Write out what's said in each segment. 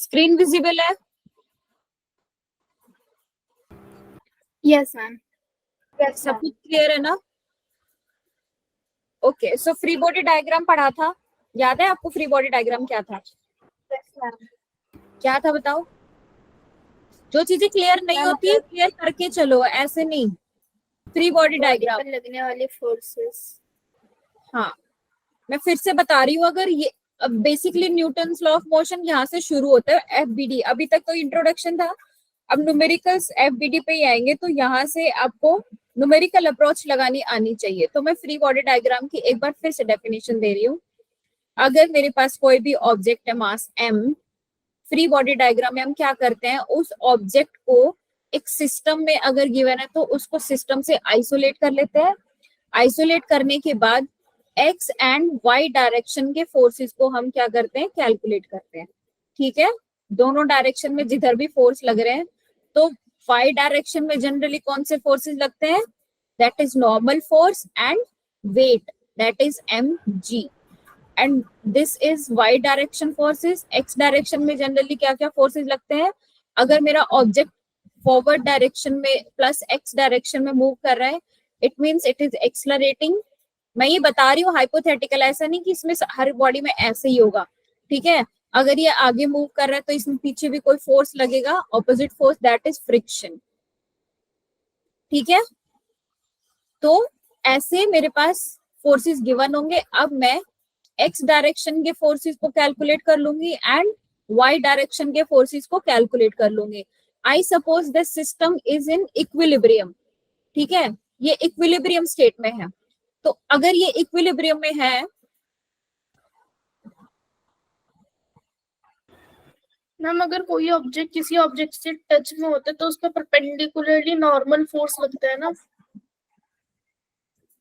Screen visible है? Yes ma'am. सब कुछ क्लियर है ना? Okay, so free body diagram पढ़ा था, याद है आपको फ्री बॉडी डायग्राम क्या था? क्या था बताओ? जो चीजें क्लियर नहीं होती क्लियर करके चलो, ऐसे नहीं। फ्री बॉडी डायग्राम लगने वाले फोर्सेस। हाँ, मैं फिर से बता रही हूँ, अगर ये basically Newton's law of motion यहाँ से शुरू होता है, एफबीडी। अभी तक तो इंट्रोडक्शन था, अब न्यूमेरिकल्स एफबीडी पे ही आएंगे, तो यहाँ से आपको न्यूमेरिकल अप्रोच लगानी आनी चाहिए। तो मैं फ्री बॉडी डायग्राम की एक बार फिर से डेफिनेशन दे रही हूँ। अगर मेरे पास कोई भी ऑब्जेक्ट है मास m, फ्री बॉडी डायग्राम में हम क्या करते हैं, उस ऑब्जेक्ट को एक सिस्टम में अगर गिवन है तो उसको सिस्टम से आइसोलेट कर लेते हैं। आइसोलेट करने के बाद एक्स एंड वाई डायरेक्शन के फोर्सेस को हम क्या करते हैं, कैलकुलेट करते हैं। ठीक है, दोनों डायरेक्शन में जिधर भी फोर्स लग रहे हैं, तो वाई डायरेक्शन में जनरली कौन से फोर्सेस लगते हैं, that is normal force and weight, that is mg। And this is Y direction forces. X direction में जनरली क्या क्या फोर्सेस लगते हैं, अगर मेरा ऑब्जेक्ट फॉरवर्ड डायरेक्शन में प्लस एक्स डायरेक्शन में मूव कर रहा है, it means it is accelerating. मैं ये बता रही हूँ हाइपोथेटिकल, ऐसा नहीं कि इसमें हर बॉडी में ऐसे ही होगा। ठीक है, अगर ये आगे मूव कर रहा है तो इसमें पीछे भी कोई फोर्स लगेगा, opposite force, that is friction. ठीक है, तो ऐसे मेरे पास फोर्सेस गिवन होंगे। अब मैं एक्स डायरेक्शन के फोर्सेस को कैलकुलेट कर लूंगी एंड वाई डायरेक्शन के फोर्सेस को कैलकुलेट कर लूंगी। I suppose the system is in equilibrium. ठीक है, ये इक्विलिब्रियम स्टेट में है। तो अगर ये इक्विलिब्रियम में है, मैम अगर कोई ऑब्जेक्ट किसी ऑब्जेक्ट से टच में होता है तो उस पर परपेंडिकुलरली नॉर्मल फोर्स लगता है ना?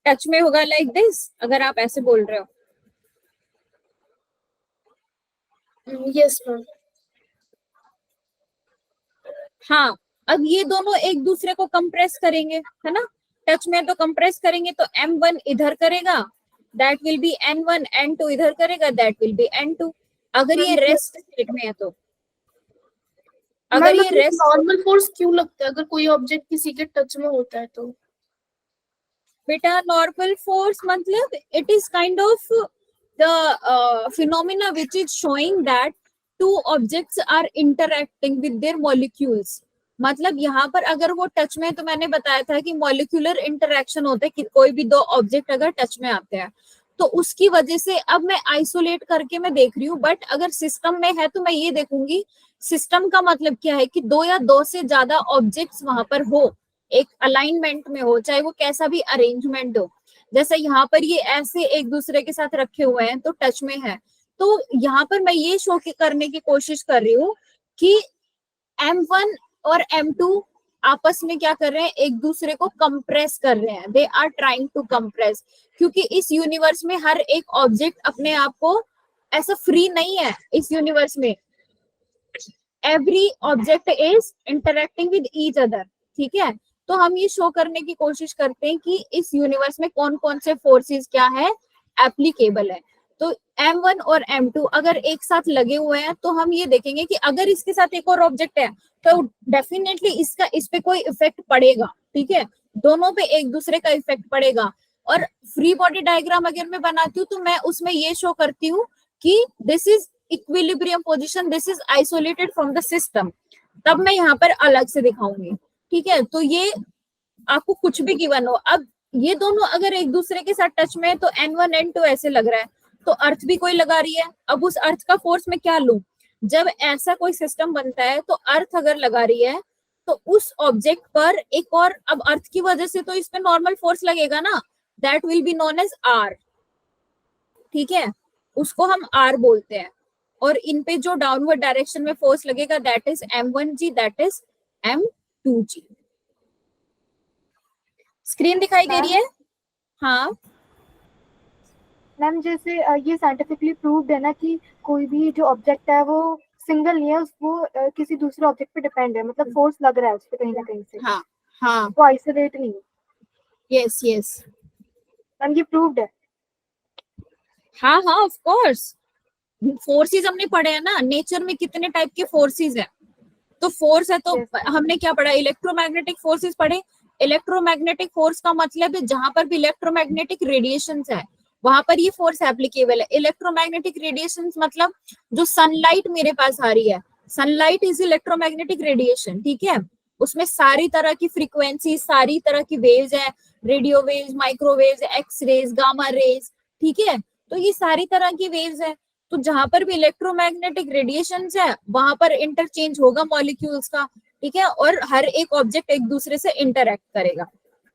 टच में होगा लाइक दिस, अगर आप ऐसे बोल रहे हो। Yes ma'am. हाँ, अब ये दोनों एक दूसरे को कंप्रेस करेंगे, है ना? टच में तो कंप्रेस करेंगे, तो m1 इधर करेगा, that will B n1, n2 इधर करेगा, दैट विल बी n2। अगर ये रेस्ट स्टेट में है तो, अगर ये रेस्ट, नॉर्मल फोर्स क्यों लगता है अगर कोई ऑब्जेक्ट किसी के टच में होता है तो? बेटा नॉर्मल फोर्स मतलब it is kind of the phenomena which is showing that two objects are interacting with their molecules. मतलब यहाँ पर अगर वो टच में, तो मैंने बताया था कि मॉलिक्यूलर इंटरैक्शन होता है कि कोई भी दो ऑब्जेक्ट अगर टच में आते हैं, तो उसकी वजह से अब मैं आइसोलेट करके मैं देख रही हूँ। बट अगर सिस्टम में है तो मैं ये देखूंगी, सिस्टम का मतलब क्या है कि दो या दो से ज्यादा ऑब्जेक्ट्स वहां पर हो, एक अलाइनमेंट में हो, चाहे वो कैसा भी अरेंजमेंट हो। जैसे यहाँ पर ये ऐसे एक दूसरे के साथ रखे हुए हैं तो टच में है। तो यहाँ पर मैं ये शो करने की कोशिश कर रही हूँ कि m1 और m2 आपस में क्या कर रहे हैं, एक दूसरे को कंप्रेस कर रहे हैं, they are trying to compress. क्योंकि इस यूनिवर्स में हर एक ऑब्जेक्ट अपने आप को ऐसा फ्री नहीं है। इस यूनिवर्स में every object is interacting with each other. ठीक है, तो हम ये शो करने की कोशिश करते हैं कि इस यूनिवर्स में कौन कौन से फोर्सेस क्या है, एप्लीकेबल है। तो m1 और m2 अगर एक साथ लगे हुए हैं तो हम ये देखेंगे कि अगर इसके साथ एक और ऑब्जेक्ट है तो डेफिनेटली इसका इस पे कोई इफेक्ट पड़ेगा। ठीक है, दोनों पे एक दूसरे का इफेक्ट पड़ेगा। और फ्री बॉडी डायग्राम अगर मैं बनाती हूँ तो मैं उसमें ये शो करती हूँ कि this is equilibrium position, this is isolated from the system. तब मैं यहाँ पर अलग से दिखाऊंगी। ठीक है, तो ये आपको कुछ भी गिवन हो, अब ये दोनों अगर एक दूसरे के साथ टच में है तो n1 n2 ऐसे लग रहा है, तो अर्थ भी कोई लगा रही है। अब उस अर्थ का फोर्स मैं क्या लूं, जब ऐसा कोई सिस्टम बनता है तो अर्थ अगर लगा रही है तो उस ऑब्जेक्ट पर एक और, अब अर्थ की वजह से तो इस पे नॉर्मल फोर्स लगेगा ना, that will be known as R. ठीक है, उसको हम आर बोलते हैं। और इन पे जो डाउनवर्ड डायरेक्शन में फोर्स लगेगा that is m1g, that is m2g। Screen दिखाई दे रही है? हाँ मैम, जैसे ये साइंटिफिकली प्रूव्ड है ना कि कोई भी जो ऑब्जेक्ट है वो सिंगल नहीं है, वो किसी दूसरे ऑब्जेक्ट पे डिपेंड है, मतलब फोर्स लग रहा है उस पे कहीं ना कहीं से। हाँ हाँ, वो आइसोलेट नहीं है। यस यस, मैम ये प्रूव्ड है। हाँ हाँ ऑफ कोर्स। फोर्सेस हमने पढ़े हैं ना, नेचर में कितने टाइप के फोर्सेस हैं। तो फोर्स है तो Yes. हमने क्या पढ़ा, इलेक्ट्रोमैग्नेटिक फोर्सेस पढ़े। इलेक्ट्रोमैग्नेटिक फोर्स का मतलब है जहां पर भी इलेक्ट्रोमैग्नेटिक रेडिएशंस है वहां पर ये फोर्स एप्लीकेबल है। इलेक्ट्रोमैग्नेटिक रेडिएशंस मतलब जो सनलाइट मेरे पास आ रही है, सनलाइट इज इलेक्ट्रोमैग्नेटिक रेडिएशन, ठीक है। उसमें सारी तरह की फ्रीक्वेंसी, सारी तरह की वेव्स है, radio waves, microwaves, X rays, gamma rays, ठीक है। तो ये सारी तरह की वेव्स है। तो जहां पर भी इलेक्ट्रोमैग्नेटिक रेडिएशंस है वहां पर इंटरचेंज होगा मॉलिक्यूल्स का, ठीक है, और हर एक ऑब्जेक्ट एक दूसरे से इंटरैक्ट करेगा,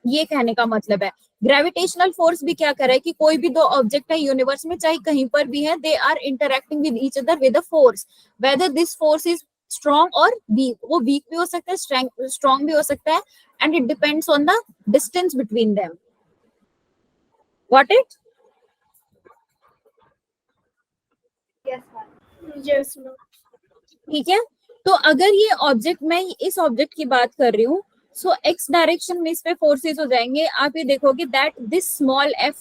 ये कहने का मतलब है। ग्रेविटेशनल फोर्स भी क्या करे कि कोई भी दो ऑब्जेक्ट है यूनिवर्स में, चाहे कहीं पर भी है, they are interacting with each other with a force, whether this force is strong और वीक। वो वीक भी हो सकता है, स्ट्रॉन्ग भी हो सकता है, and it depends on the distance between them. What it? Yes, ma'am. Yes, ma'am. ठीक है। तो अगर ये ऑब्जेक्ट, मैं इस ऑब्जेक्ट की बात कर रही हूँ, सो एक्स डायरेक्शन में इस पे फोर्सेस हो जाएंगे। आप ये देखोगे that this small F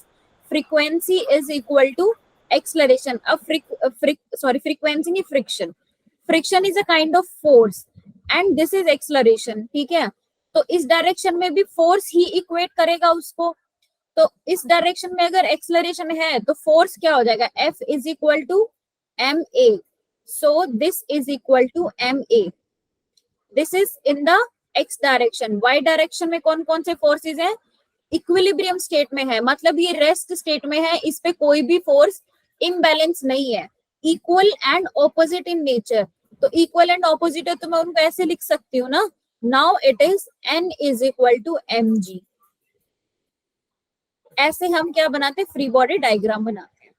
frequency is equal to acceleration. Frequency नहीं, friction. Friction is a kind of force and this is acceleration, ठीक है। तो इस डायरेक्शन में भी फोर्स ही इक्वेट करेगा उसको। तो इस डायरेक्शन में अगर एक्सलरेशन है तो फोर्स क्या हो जाएगा, F is equal to M A. So this is equal to ma. This is in the x direction. y direction में कौन कौन से फोर्सेस हैं? इक्विलिब्रियम स्टेट में है, मतलब ये रेस्ट स्टेट में है, इस पे कोई भी फोर्स इम्बैलेंस नहीं है, equal and opposite in nature. तो इक्वल एंड ऑपोजिट है तो मैं उनको ऐसे लिख सकती हूँ ना, now it is n is equal to mg। ऐसे हम क्या बनाते हैं, फ्री बॉडी डायग्राम बनाते हैं,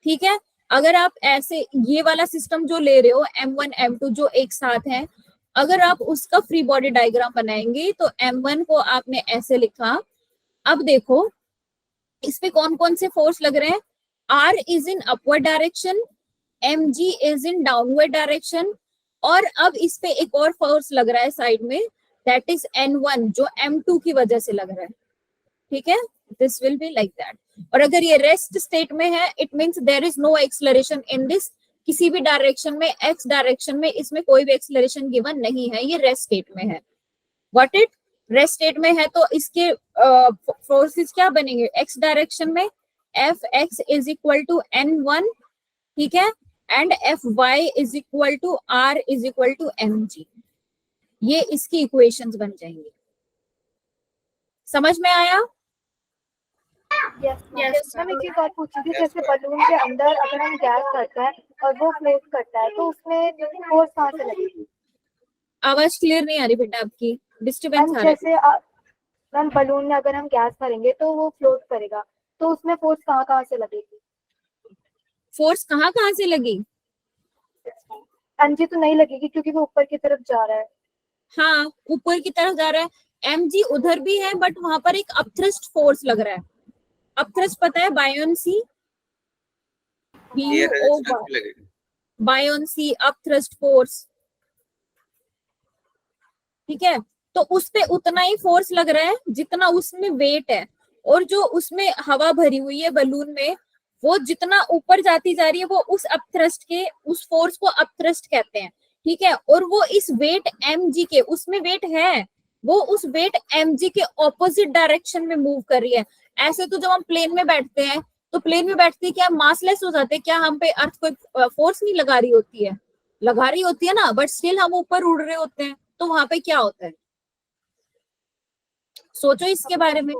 ठीक है। अगर आप ऐसे ये वाला सिस्टम जो ले रहे हो m1 m2 जो एक साथ है, अगर आप उसका फ्री बॉडी डायग्राम बनाएंगे तो m1 को आपने ऐसे लिखा। अब देखो इस पे कौन कौन से फोर्स लग रहे हैं, r is in upward direction, mg is in downward direction, और अब इस पे एक और फोर्स लग रहा है साइड में, दैट इज n1 जो m2 की वजह से लग रहा है, ठीक है। This will be like that. और अगर ये रेस्ट स्टेट में है, it means there is no acceleration in this, किसी भी डायरेक्शन में, एक्स डायरेक्शन में इसमें कोई भी एक्सलरेशन गिवन नहीं है, ये रेस्ट स्टेट में है। What it? रेस्ट स्टेट में है तो इसके फोर्सेस क्या बनेंगे, एक्स डायरेक्शन में F X is equal to n1, ठीक है, and F Y is equal to R is equal to mg। ये इसकी इक्वेशंस बन जाएंगी। समझ में आया? Yes, ma'am. Yes, मैम एक चीज और पूछी थी, जैसे बलून के अंदर अगर हम गैस करते हैं और वो फ्लोट करता है तो उसमें फोर्स कहाँ से लगेगी? आवाज क्लियर नहीं आ रही बेटा आपकी, डिस्टरबेंस मैम आ रहा है। जैसे मैम बलून में अगर हम गैस भरेंगे तो वो फ्लोट करेगा, तो उसमें फोर्स कहाँ कहाँ से लगेगी? फोर्स कहाँ कहाँ से लगी? एमजी तो नहीं लगेगी क्योंकि वो ऊपर की तरफ जा रहा है। हाँ, ऊपर की तरफ जा रहा है। mg उधर भी है बट वहां पर एक अपथ्रस्ट फोर्स लग रहा है। अपथ्रस्ट पता है, बायोन्सी, बायोन्सी, अपथ्रस्ट फोर्स, ठीक है। तो उस पे उतना ही फोर्स लग रहा है जितना उसमें वेट है, और जो उसमें हवा भरी हुई है बलून में, वो जितना ऊपर जाती जा रही है वो उस अपथ्रस्ट के, उस फोर्स को अपथ्रस्ट कहते हैं, ठीक है। और वो इस वेट mg के, उसमें वेट है, वो उस वेट mg के ऑपोजिट डायरेक्शन में मूव कर रही है। ऐसे तो जब हम प्लेन में बैठते हैं तो प्लेन में बैठते क्या मासलेस हो जाते हैं क्या, हम पे अर्थ कोई फोर्स नहीं लगा रही होती है, लगा रही होती है ना, बट स्टिल हम ऊपर उड़ रहे होते हैं। तो वहां पे क्या होता है, सोचो इसके बारे में।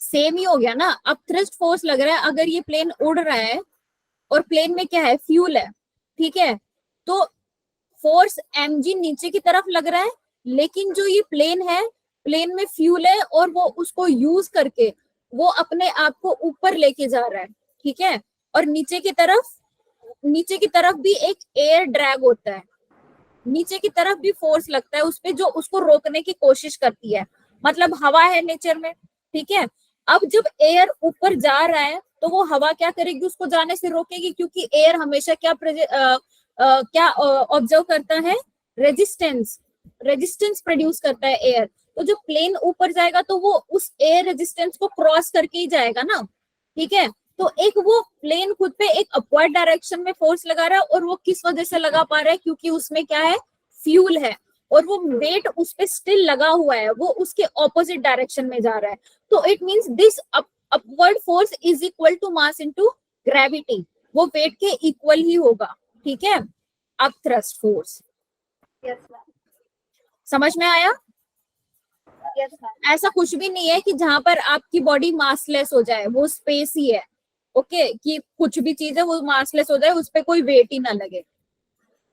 सेम ही हो गया ना, अब थ्रस्ट फोर्स लग रहा है। अगर ये प्लेन उड़ रहा है और प्लेन में क्या है, फ्यूल है, ठीक है, तो फोर्स mg नीचे की तरफ लग रहा है, लेकिन जो ये प्लेन है, प्लेन में फ्यूल है और वो उसको यूज करके वो अपने आप को ऊपर लेके जा रहा है, ठीक है। और नीचे की तरफ भी एक एयर ड्रैग होता है, नीचे की तरफ भी फोर्स लगता है उस पे, जो उसको रोकने की कोशिश करती है। मतलब हवा है नेचर में, ठीक है। अब जब एयर ऊपर जा रहा है तो वो हवा क्या करेगी, उसको जाने से रोकेगी, क्योंकि एयर हमेशा क्या ऑब्जर्व करता है, रेजिस्टेंस प्रोड्यूस करता है एयर। तो जब प्लेन ऊपर जाएगा तो वो उस एयर रेजिस्टेंस को क्रॉस करके ही जाएगा ना, ठीक है। तो एक वो प्लेन खुद पे एक अपवर्ड डायरेक्शन में फोर्स लगा रहा है, और वो किस वजह से लगा पा रहा है, क्योंकि उसमें क्या है, फ्यूल है, और वो वेट उस पे स्टिल लगा हुआ है, वो उसके ऑपोजिट डायरेक्शन में जा रहा है। तो it means this upward force is equal to mass into gravity, वो वेट के इक्वल ही होगा, ठीक है। अब थ्रस्ट फोर्स यस मैम, समझ में आया? यस मैम, ऐसा कुछ भी नहीं है कि जहां पर आपकी बॉडी मासलेस हो जाए, वो स्पेस ही है, ओके, कि कुछ भी चीज है वो मासलेस हो जाए, उस पर कोई वेट ही ना लगे,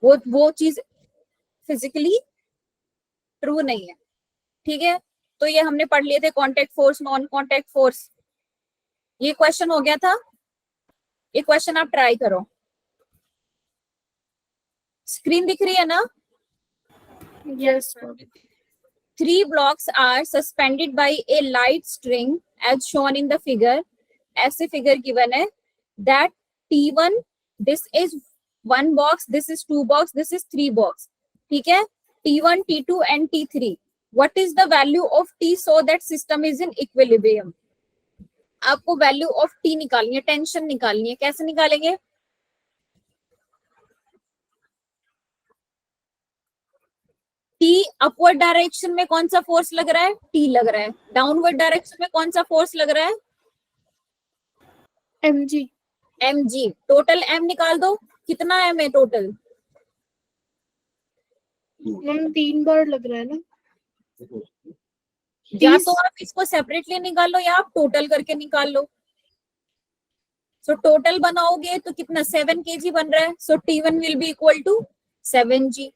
वो चीज फिजिकली ट्रू नहीं है, ठीक है। तो ये हमने पढ़ लिए थे contact force, non contact force. ये क्वेश्चन हो गया था, ये क्वेश्चन आप ट्राई करो। स्क्रीन दिख रही है ना? Yes ma'am. 3 blocks are suspended by a light string as shown in the figure. ऐसे फिगर गिवन है that T1, this is 1 box, this is 2 box, this is 3 box, ठीक है। T1, T2 and T3. What is the value of T so that system is in equilibrium? आपको value of T निकालनी है, tension निकालनी है, कैसे निकालेंगे? T upward direction में कौन सा फोर्स लग रहा है? T लग रहा है। डाउनवर्ड डायरेक्शन में कौन सा फोर्स लग रहा है? mg। mg। टोटल m निकाल दो, कितना m है टोटल? मैम 3 बार लग रहा है ना। या 30। तो आप इसको सेपरेटली निकाल लो, या आप टोटल करके निकाल लो। सो टोटल बनाओगे तो कितना, 7 kg बन रहा है। So T1 will be equal to 7g।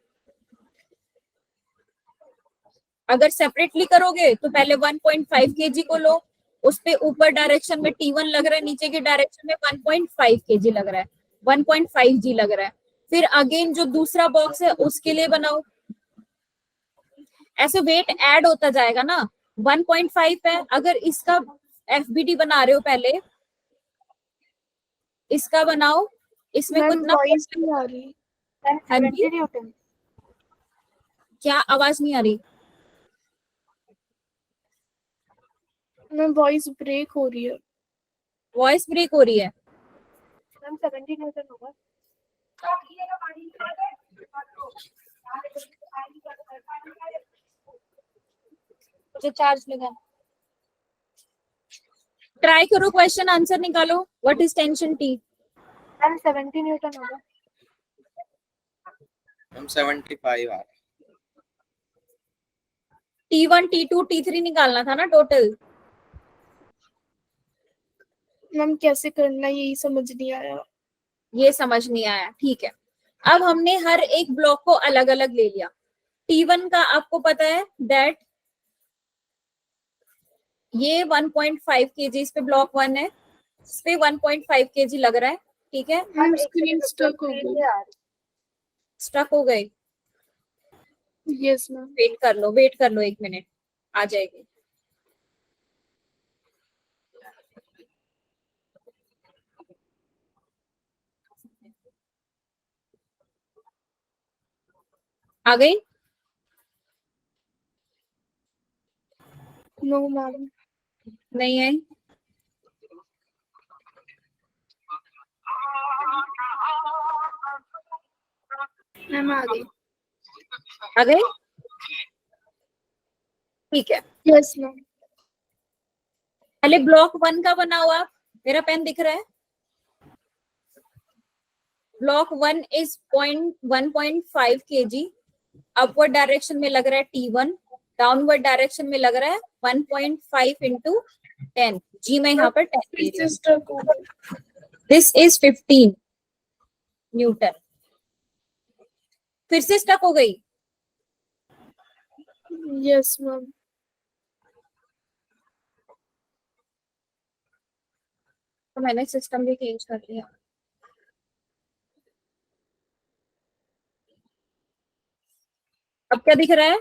अगर सेपरेटली करोगे तो पहले 1.5 kg को लो, उस पे ऊपर डायरेक्शन में T1 लग रहा है, नीचे की डायरेक्शन में 1.5 kg लग रहा है, 1.5g लग रहा है। फिर अगेन जो दूसरा बॉक्स है उसके लिए बनाओ, ऐसे वेट ऐड होता जाएगा ना। 1.5 है, अगर इसका FBD बना रहे हो पहले, इसका बनाओ, इसमें मैम कितना वॉइस नहीं आ रही। मैम हाँ जी? 70 न्यूटन। क्या आवाज नहीं आ रही? मैम वॉइस ब्रेक हो रही है। वॉइस ब्रेक हो रही है? मैम 70 न्यूटन होगा। मुझे चार्ज लगा। ट्राई करो, क्वेश्चन आंसर निकालो। What is tension T? Ma'am 70 Newton होगा। हम 75 आ रहा T1, T2, T3 निकालना था ना टोटल। मैम कैसे करना यही समझ नहीं आया। ये समझ नहीं आया, ठीक है। अब हमने हर एक ब्लॉक को अलग अलग ले लिया। T1 का आपको पता है दैट ये 1.5 kg इस पे ब्लॉक 1 है, इस पे 1.5 kg लग रहा है, ठीक है। मैम स्क्रीन स्टक हो गई। स्टक हो गई? Yes ma'am. वेट कर लो 1 मिनट, आ जाएगी। आ गई? No ma'am. नहीं आई? मैम आ गई। आ गई, ठीक है। Yes ma'am. पहले ब्लॉक 1 का बनाओ आप, मेरा पेन दिख रहा है। Block 1 is 1.5 kg, upward direction में लग रहा है T1, डाउनवर्ड डायरेक्शन में लग रहा है 1.5 इंटू 10 जी, मैं यहाँ पर 10 ले रही फिर हूँ। से स्टक हो गई। This is 15 Newton. फिर से स्टक हो गई? Yes ma'am. तो मैंने सिस्टम भी चेंज कर लिया। अब क्या दिख रहा है?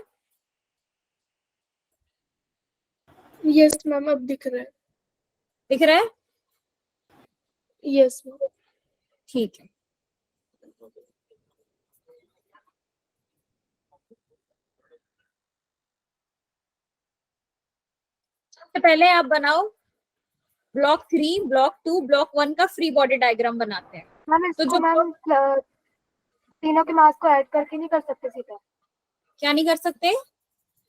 यस मैम अब दिख रहा है। दिख रहा है, यस मैम। ठीक है। सबसे पहले आप बनाओ ब्लॉक 3, ब्लॉक 2, ब्लॉक 1 का फ्री बॉडी डायग्राम बनाते हैं। मैम तो इसको जो मैम तीनों के मास को ऐड करके नहीं कर सकते सीधा? क्या नहीं कर सकते?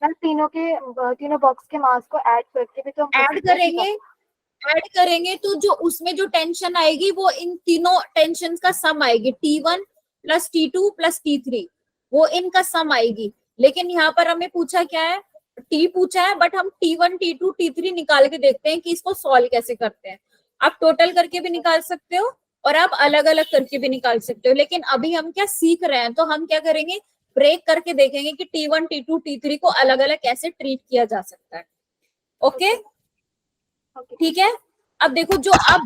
मैम तीनों बॉक्स के मास को ऐड करके भी तो हम कर ऐड सकते हैं करेंगे, सीधा। ऐड करेंगे तो जो उसमें जो टेंशन आएगी वो इन तीनों टेंशन का सम आएगी, T1 plus T2 plus T3, वो इनका सम आएगी। लेकिन यहाँ पर हमें पूछा क्या है, T पूछा है, बट हम T1 T2 T3 निकाल के देखते हैं कि इसको सॉल्व कैसे करते हैं। आप टोटल करके भी निकाल सकते हो और आप अलग अलग करके भी निकाल सकते हो, लेकिन अभी हम क्या सीख रहे हैं, तो हम क्या करेंगे, ब्रेक करके देखेंगे कि T1 T2 T3 को अलग अलग कैसे ट्रीट किया जा सकता है। ओके ठीक है। अब देखो जो आप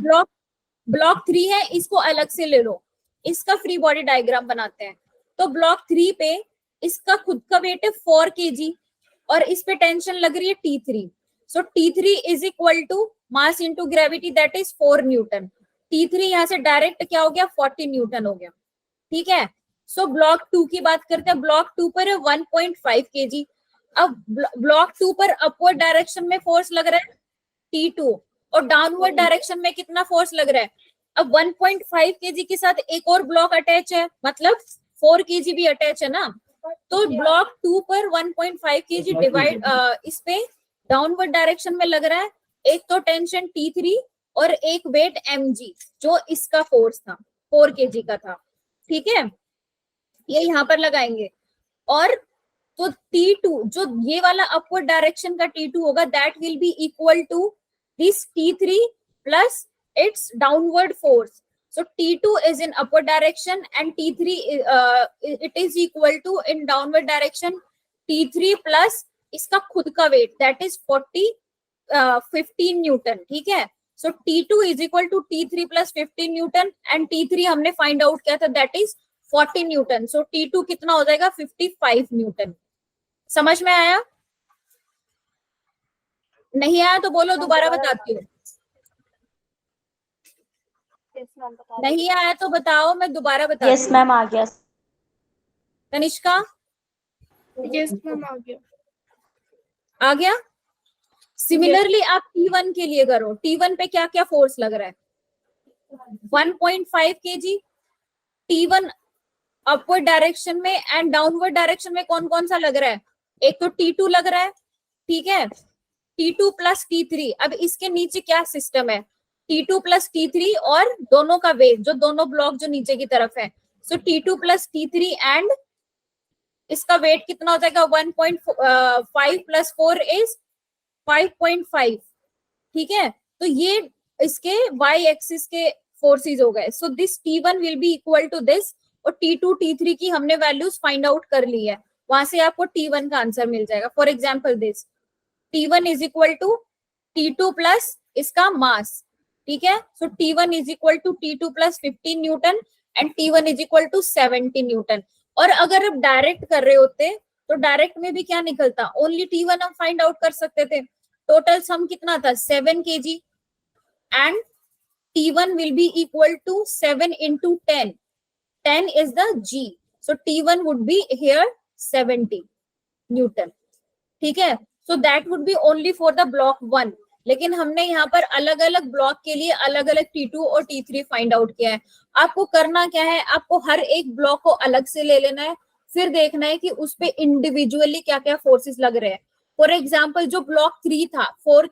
ब्लॉक 3 है इसको अलग से ले लो, इसका फ्री बॉडी डायग्राम बनाते हैं। तो ब्लॉक 3 पे इसका खुद का वेट है 4 kg और इस पे टेंशन लग रही है T3। So T3 is equal to mass into gravity, that is 4 newton. T3 यहाँ से डायरेक्ट क्या हो गया, 40 न्यूटन हो गया। ठीक है। सो ब्लॉक 2 की बात करते हैं। ब्लॉक 2 पर है 1.5 kg। अब ब्लॉक 2 पर अपवर्ड डायरेक्शन में फोर्स लग रहा है T2 और डाउनवर्ड डायरेक्शन में कितना फोर्स लग रहा है। अब 1.5 kg के साथ एक और ब्लॉक अटैच है, मतलब 4 kg भी अटैच है ना। तो ब्लॉक 2 पर 1.5 kg डिवाइड इस पे डाउनवर्ड डायरेक्शन में लग रहा है, एक तो टेंशन T3 और एक वेट mg जो इसका फोर्स था 4 kg का था। ठीक है, ये यहाँ पर लगाएंगे। और तो T2 जो ये वाला अपवर्ड डायरेक्शन का T2 होगा, that will be equal to this T3 plus its downward force. So T2 is in upward direction and T3 it is equal to in downward direction T3 plus इसका खुद का wait, that is 15 Newton. ठीक है। So T2 is equal to T3 plus 15 Newton and T3 हमने find out किया था, that is 40 Newton. So T2 कितना हो जाएगा, 55 न्यूटन। समझ में आया? नहीं आया तो बोलो, दोबारा बताती हूँ। नहीं आया तो बताओ, मैं दोबारा बताती हूँ। यस मैम आ गया। तनिष्का यस मैम आ गया। आ गया? सिमिलरली आप T1 के लिए करो। T1 पे क्या क्या फोर्स लग रहा है, 1.5 kg। T1 अपवर्ड डायरेक्शन में एंड डाउनवर्ड डायरेक्शन में कौन कौन सा लग रहा है, एक तो T2 लग रहा है। ठीक है, T2 प्लस T3। अब इसके नीचे क्या सिस्टम है, T2 प्लस T3 और दोनों का वेट, जो दोनों ब्लॉक जो नीचे की तरफ है। सो T2 प्लस T3 एंड इसका वेट कितना हो जाएगा, 1.5 प्लस 4 इज 5.5। ठीक है, तो ये इसके y एक्सिस के फोर्सेस हो गए। So this T1 will be equal to this, और T2 T3 की हमने वैल्यूज फाइंड आउट कर ली है, वहां से आपको T1 का आंसर मिल जाएगा। For example this T1 is equal to T2 plus इसका मास। ठीक है, so T1 is equal to T2 plus 15 newton and T1 is equal to 70 newton. और अगर आप डायरेक्ट कर रहे होते तो डायरेक्ट में भी क्या निकलता, ओनली T1 हम फाइंड आउट कर सकते थे। टोटल सम कितना था, 7 kg and T1 will be equal to 7 into 10. 10 is the G. So T1 would be here 70 Newton. ठीक है, so that would be only for the block 1. लेकिन हमने यहाँ पर अलग अलग ब्लॉक के लिए अलग अलग T2 और T3 फाइंड आउट किया है। आपको करना क्या है, आपको हर एक ब्लॉक को अलग से ले लेना है, फिर देखना है कि उस पे इंडिविजुअली क्या क्या फोर्सेस लग रहे हैं। फॉर एग्जाम्पल जो ब्लॉक 3 था 4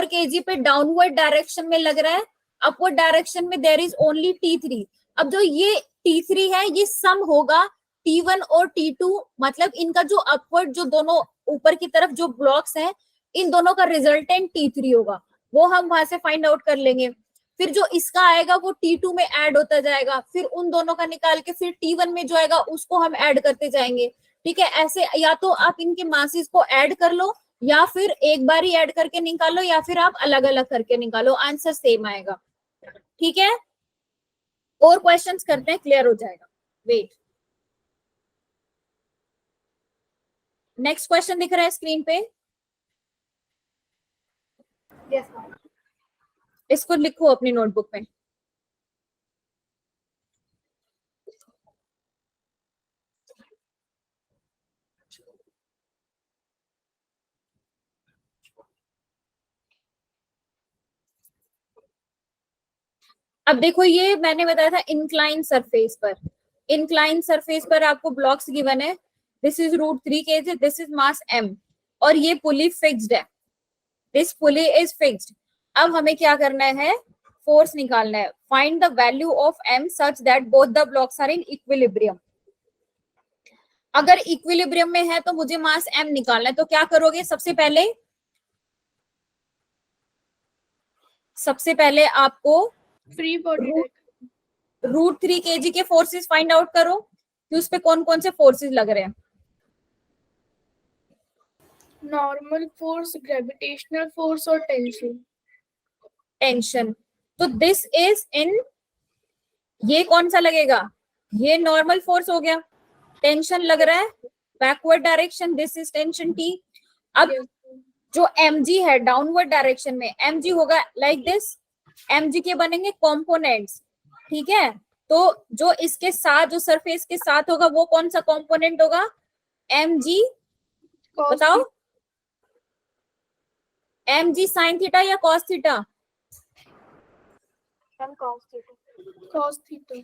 kg पे डाउनवर्ड डायरेक्शन में लग रहा है, अपवर्ड डायरेक्शन में देयर इज ओनली T3। अब जो ये T3 है ये सम होगा T1 और T2, मतलब इनका जो अपवर्ड जो दोनों ऊपर की तरफ जो ब्लॉक्स हैं, इन दोनों का रिजल्टेंट T3 होगा, वो हम वहां से फाइंड आउट कर लेंगे। फिर जो इसका आएगा वो T2 में ऐड होता जाएगा, फिर उन दोनों का निकाल के फिर T1 में जो आएगा उसको हम ऐड करते जाएंगे। ठीक है, ऐसे या तो आप इनके मासेस को ऐड कर लो, या फिर एक बार ही ऐड करके निकालो, या फिर आप अलग अलग करके निकालो, आंसर सेम आएगा। ठीक है, और क्वेश्चंस करते हैं, क्लियर हो जाएगा। वेट, नेक्स्ट क्वेश्चन दिख रहा है स्क्रीन पे, यस मैम। इसको लिखो अपनी नोटबुक में। अब देखो ये मैंने बताया था इंक्लाइन सरफेस पर, इंक्लाइन सरफेस पर आपको ब्लॉक्स गिवन है, this is √3 kg, this is mass m, और ये पुली फिक्स्ड है, दिस पुली इज फिक्स्ड। अब हमें क्या करना है, फोर्स निकालना है, find the value of m such that both the blocks are in equilibrium. अगर इक्विलिब्रियम में है तो मुझे मास m निकालना है, तो क्या करोगे, सबसे पहले आपको फ्री बॉडी √3 kg के फोर्सेस फाइंड आउट करो कि उस पे कौन कौन से फोर्सेस लग रहे हैं। नॉर्मल फोर्स, ग्रेविटेशनल फोर्स और टेंशन। टेंशन, तो दिस इज इन, ये कौन सा लगेगा, ये नॉर्मल फोर्स हो गया, टेंशन लग रहा है backward direction, this is tension T। अब जो mg है डाउनवर्ड डायरेक्शन में, mg होगा लाइक दिस, mg के बनेंगे कंपोनेंट्स, ठीक है। तो जो इसके साथ, जो सरफेस के साथ होगा वो कौन सा कंपोनेंट होगा, mg, बताओ mg साइन थीटा या cos theta, cos theta.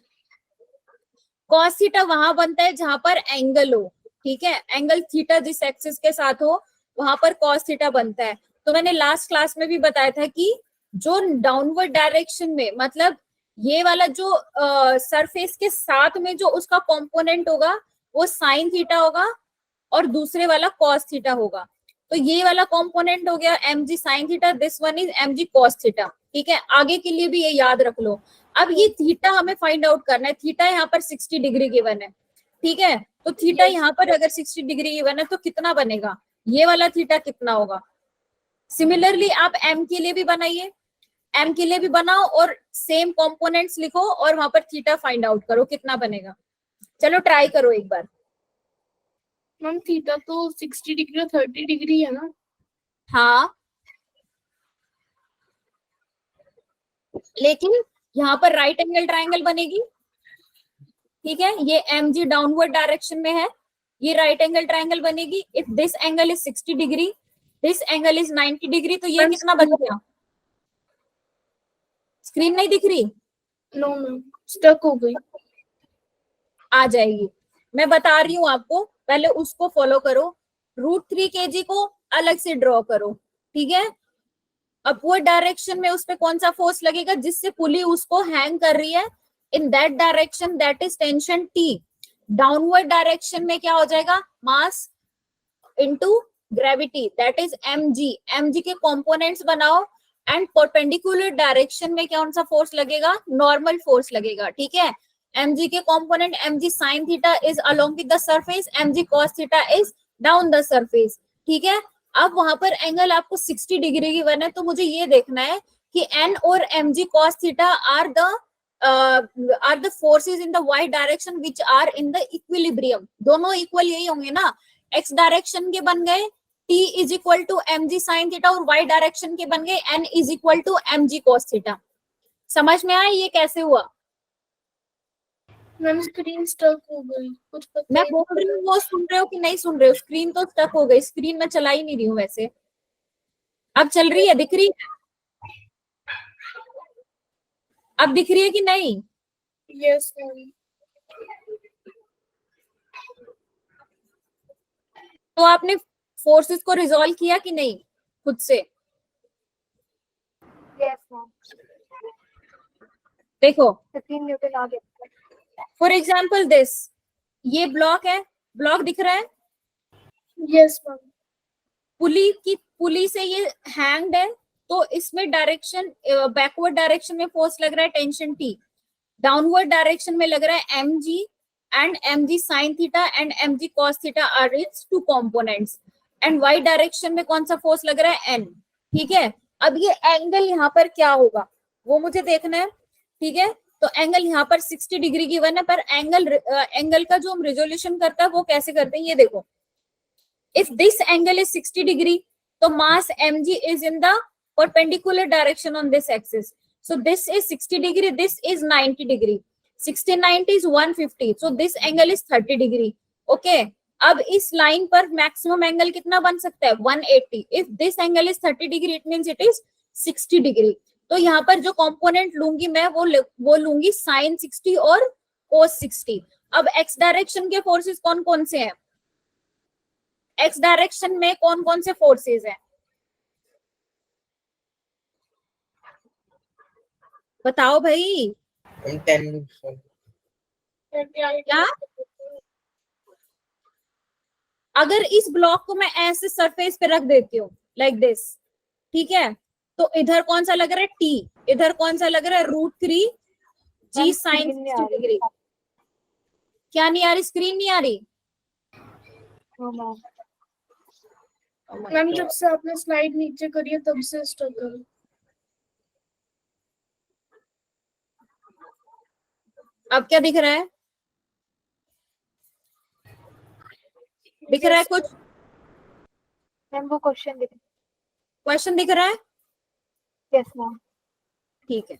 Cos theta वहां बनता है जहां पर एंगल हो, ठीक है, एंगल थीटा जिस एक्सिस के साथ हो वहां पर कॉस थीटा बनता है। तो मैंने लास्ट क्लास में भी बताया था कि जो डाउनवर्ड डायरेक्शन में, मतलब ये वाला जो सरफेस के साथ में जो उसका कंपोनेंट होगा वो साइन थीटा होगा और दूसरे वाला कॉस थीटा होगा। तो ये वाला कंपोनेंट हो गया mg sine theta, this one is mg cos theta, ठीक है। आगे के लिए भी ये याद रख लो। अब ये थीटा हमें फाइंड आउट करना है, थीटा यहाँ पर 60 डिग्री गिवन है, ठीक है। तो थीटा यहाँ पर अगर 60 डिग्री गिवन है तो कितना बनेगा, ये वाला थीटा कितना होगा। सिमिलरली आप m के लिए भी बनाइए, m के लिए भी बनाओ और सेम कंपोनेंट्स लिखो और वहां पर थीटा फाइंड आउट करो कितना बनेगा। चलो ट्राई करो एक बार। मैम थीटा तो 60 डिग्री और 30 डिग्री है ना। हाँ, लेकिन यहाँ पर राइट एंगल ट्राइंगल बनेगी, ठीक है। ये mg डाउनवर्ड डायरेक्शन में है, ये राइट एंगल ट्राइंगल बनेगी। If this angle is 60 degree, this angle is 90 degree, तो ये कितना बन गया, स्क्रीन नहीं दिख रही, नो मैम स्टक हो गई। आ जाएगी, मैं बता रही हूँ आपको, पहले उसको फॉलो करो। √3 kg को अलग से ड्रॉ करो, ठीक है। अपवर्ड डायरेक्शन में उस पे कौन सा फोर्स लगेगा, जिससे पुली उसको हैंग कर रही है, in that direction that is tension T। Downward direction में क्या हो जाएगा, मास into gravity, that is mg। mg के कंपोनेंट्स बनाओ एंड परपेंडिकुलर डायरेक्शन में कौन सा फोर्स लगेगा, नॉर्मल फोर्स लगेगा, ठीक है। mg के component mg sin theta is along with the surface, mg cos theta is down the surface, ठीक है। अब वहां पर एंगल आपको 60 डिग्री की बना है, तो मुझे ये देखना है कि n और mg cos theta are the forces in the y direction which are in the equilibrium. दोनों इक्वल यही होंगे ना, x डायरेक्शन के बन गए t is equal to mg sin theta और y डायरेक्शन के बन गए n is equal to mg cos theta. समझ में आया ये कैसे हुआ। मैम स्क्रीन स्टक हो गई, कुछ पता मैं ही बोल रही हूँ, वो सुन रहे हो कि नहीं सुन रहे हो, स्क्रीन तो स्टक हो गई, स्क्रीन में चला ही नहीं रही हूँ वैसे। अब चल रही है, दिख रही है, अब दिख रही है कि नहीं। Yes ma'am. तो आपने फोर्सेस को रिजॉल्व किया कि नहीं खुद से, यस मैम, देखो 15 न्यूटन आ गया। फॉर एग्जाम्पल दिस, ये ब्लॉक है, ब्लॉक दिख रहा है, यस मैम। पुली से ये हैंग्ड है, तो इसमें डायरेक्शन, बैकवर्ड डायरेक्शन में फोर्स लग रहा है टेंशन T, डाउनवर्ड डायरेक्शन में लग रहा है mg and mg sin theta and mg cos theta are its two components, and y direction में कौन सा फोर्स लग रहा है n, ठीक है। अब ये एंगल यहाँ पर क्या होगा वो मुझे देखना है, ठीक है। तो एंगल यहाँ पर 60 डिग्री गिवन है, पर एंगल का जो हम रिजोल्यूशन करता है वो कैसे करते हैं, ये देखो। If this angle is 60 degree, तो मास mg is in the perpendicular direction on this axis. So this is 60 degree, this is 90 degree. 60 90 is 150. So this angle is 30 degree. Okay. अब इस लाइन पर मैक्सिमम एंगल कितना बन सकता है, 180. If this angle is 30 degree, it means it is 60 degree. तो यहाँ पर जो कंपोनेंट लूंगी मैं वो लूंगी साइन 60 और कोस 60। अब एक्स डायरेक्शन के फोर्सेस कौन कौन से हैं? एक्स डायरेक्शन में कौन कौन से फोर्सेस हैं बताओ भाई। 10 क्या? अगर इस ब्लॉक को मैं ऐसे सरफेस पे रख देती हूँ लाइक दिस, ठीक है, तो इधर कौन सा लग रहा है टी, इधर कौन सा लग रहा है √3 जी साइन 60 डिग्री। क्या नहीं आ रही? स्क्रीन नहीं आ रही? मैम जब से आपने स्लाइड नीचे करी है तब से स्ट्रगल। अब क्या दिख रहा है? दिख रहा है कुछ? मैम वो क्वेश्चन दिख क्वेश्चन दिख रहा है? Yes ma'am. ठीक है।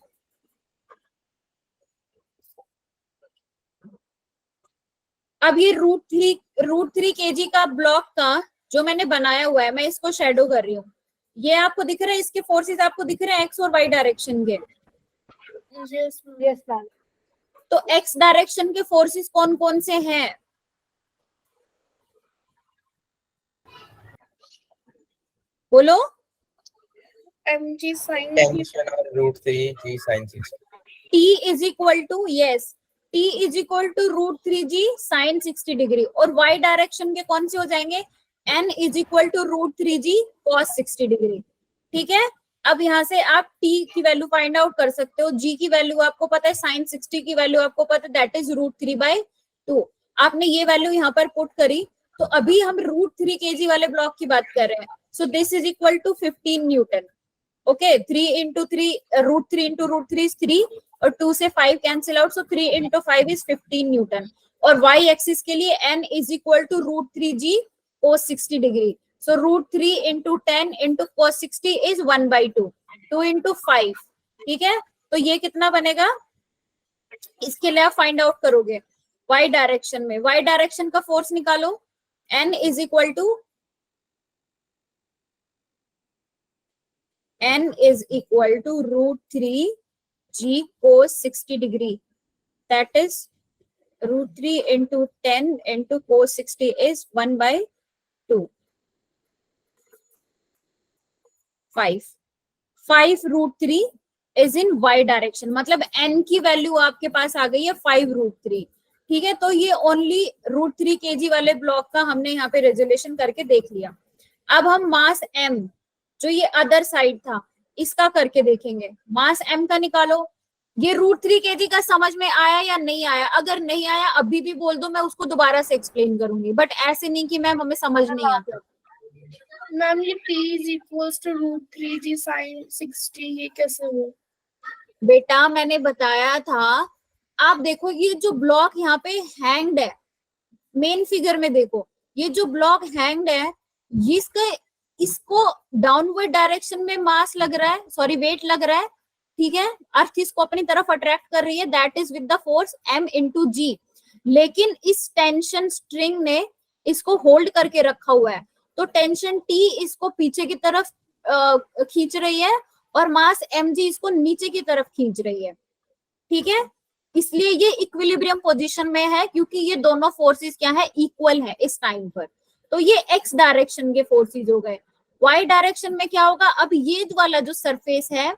अब ये √3 kg का ब्लॉक का जो मैंने बनाया हुआ है, मैं इसको शेडो कर रही हूँ। ये आपको दिख रहा है, इसके फोर्सेस आपको दिख रहे हैं एक्स और वाई डायरेक्शन के। Yes ma'am. तो एक्स डायरेक्शन के फोर्सेस कौन कौन से हैं? बोलो। mg sin टेंशन और √3 g sine 60। T is equal to, yes, T is equal to √3 g sine 60 degree. और y डायरेक्शन के कौन से हो जाएंगे? N is equal to √3 g cos 60 degree. ठीक है। अब यहाँ से आप T की वैल्यू फाइंड आउट कर सकते हो। G की वैल्यू आपको पता है, साइन 60 की वैल्यू आपको पता है, दैट इज √3/2। आपने ये वैल्यू यहाँ पर पुट करी, तो अभी हम √3 kg वाले ब्लॉक की बात कर रहे हैं। So this is equal to 15 newton. Okay, 3 into 3 √3 into √3 is 3 और 2 से 5 cancel out, so 3 into 5 is 15 Newton. और y एक्सिस के लिए n is equal to √3 g cos 60 degree. So √3 into 10 into cos 60 is 1/2, 2 into 5। ठीक है, तो ये कितना बनेगा? इसके लिए आप फाइंड आउट करोगे y डायरेक्शन में। y डायरेक्शन का फोर्स निकालो, n is equal to √3 g cos 60 degree, that is √3 into 10 into cos 60 is 1/2, 5 √3 is in y direction, मतलब n की वैल्यू आपके पास आ गई है 5 √3। ठीक है, तो ये ओनली √3 kg वाले ब्लॉक का हमने यहाँ पे रेजोल्यूशन करके देख लिया। अब हम मास m, जो ये अदर साइड था, इसका करके देखेंगे। मास m का निकालो। ये √3 kg का समझ में आया या नहीं आया? अगर नहीं आया अभी भी बोल दो, मैं उसको दोबारा से एक्सप्लेन करूंगी, बट ऐसे नहीं कि मैम हमें समझ नहीं आता। मैम ये t is equals to √3 g sin 60 ये कैसे हुआ? बेटा मैंने बताया था, आप देखो ये जो ब्लॉक यहाँ पे हैंग्ड है, मेन फिगर में देखो, ये जो ब्लॉक हैंग्ड है, इसको डाउनवर्ड डायरेक्शन में मास लग रहा है, सॉरी वेट लग रहा है। ठीक है, अर्थ इसको अपनी तरफ अट्रैक्ट कर रही है, that is with the force m into g। लेकिन इस टेंशन स्ट्रिंग ने इसको होल्ड करके रखा हुआ है, तो टेंशन T इसको पीछे की तरफ खींच रही है और मास mg इसको नीचे की तरफ खींच रही है। ठीक है, इसलिए ये इक्विलिब्रियम पोजीशन में है, क्योंकि ये दोनों फोर्सेस क्या है? इक्वल है इस टाइम पर। तो ये x डायरेक्शन के फोर्सेस हो गए। y डायरेक्शन में क्या होगा? अब ये वाला जो सरफेस है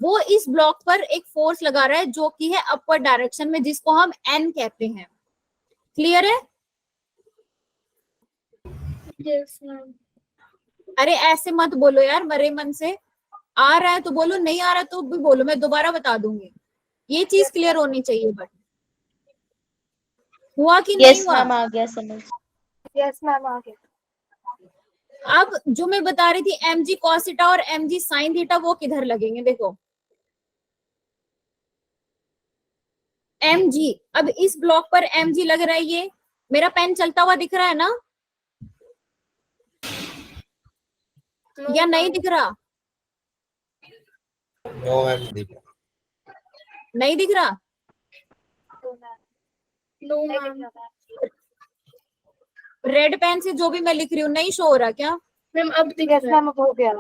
वो इस ब्लॉक पर एक फोर्स लगा रहा है जो कि है अपवर्ड डायरेक्शन में, जिसको हम n कहते हैं। क्लियर है? Yes ma'am. अरे ऐसे मत बोलो यार मरे मन से, आ रहा है तो बोलो, नहीं आ रहा तो भी बोलो, मैं दोबारा बता दूंगी। ये चीज क्लियर होनी चाहिए। बट हुआ कि नहीं हुआ? मैम आ गया समझ। यस मैम आ गया। अब जो मैं बता रही थी mg cos थीटा और mg sin थीटा, वो किधर लगेंगे? देखो mg, अब इस ब्लॉक पर mg लग रहा है, ये मेरा पेन चलता हुआ दिख रहा है ना, या नहीं दिख रहा? नो मैम, नहीं दिख रहा? No ma'am. रेड पेन से जो भी मैं लिख रही हूँ नहीं शो हो रहा क्या? मैम अब दिख यस रहा है। मैम हो गया।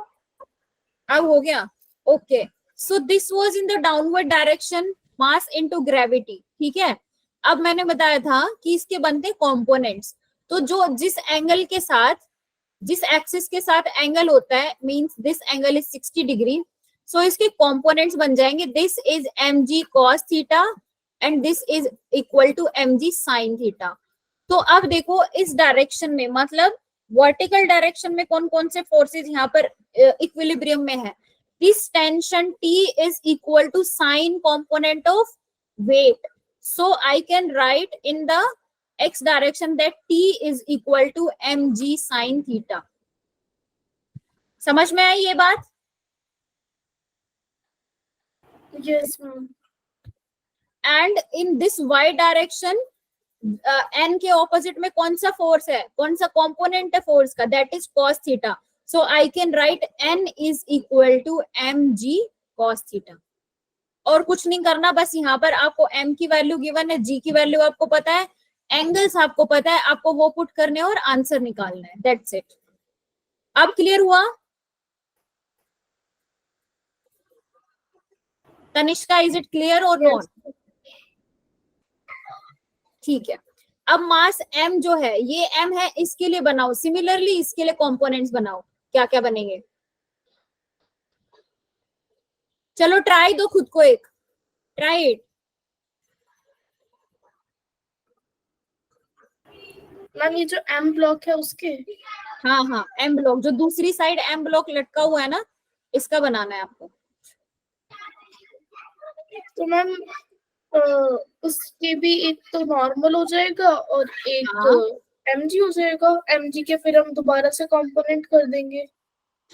अब हो गया? Okay, so this was in the downward direction, mass into gravity, ठीक है। अब मैंने बताया था कि इसके बनते कंपोनेंट्स, तो जो जिस एंगल के साथ, जिस एक्सिस के साथ एंगल होता है, means this angle is 60 degree, so इसके कंपोनेंट्स बन जाएंगे this is mg cos theta and this is equal to mg sin theta. तो अब देखो इस डायरेक्शन में, मतलब वर्टिकल डायरेक्शन में कौन कौन से फोर्सेस यहाँ पर इक्विलिब्रियम में है। This tension T is equal to sine component of weight, so I can write in the x direction that T is equal to mg sin theta। समझ में आई ये बात? Yes, ma'am. And in this y direction n के opposite में कौन सा force है, कौन सा कंपोनेंट है फोर्स का, that is cos theta, so I can write n is equal to mg cos theta। और कुछ नहीं करना, बस यहाँ पर आपको m की वैल्यू गिवन है, g की वैल्यू आपको पता है, एंगल्स आपको पता है, आपको वो पुट करने और आंसर निकालना है, दैट्स इट। अब क्लियर हुआ? तनिष्का, इज इट क्लियर और नॉट? ठीक है। अब मास m जो है, ये m है, इसके लिए बनाओ, सिमिलरली इसके लिए कंपोनेंट्स बनाओ, क्या क्या बनेंगे? चलो ट्राई दो खुद को एक, ट्राई इट। मैम ये जो M ब्लॉक है उसके, हाँ हाँ, एम ब्लॉक, जो दूसरी साइड एम ब्लॉक लटका हुआ है ना, इसका बनाना है आपको। तो मैम उसके भी एक तो नॉर्मल हो जाएगा और एक mg हो जाएगा। mg के फिर हम दोबारा से कंपोनेंट कर देंगे।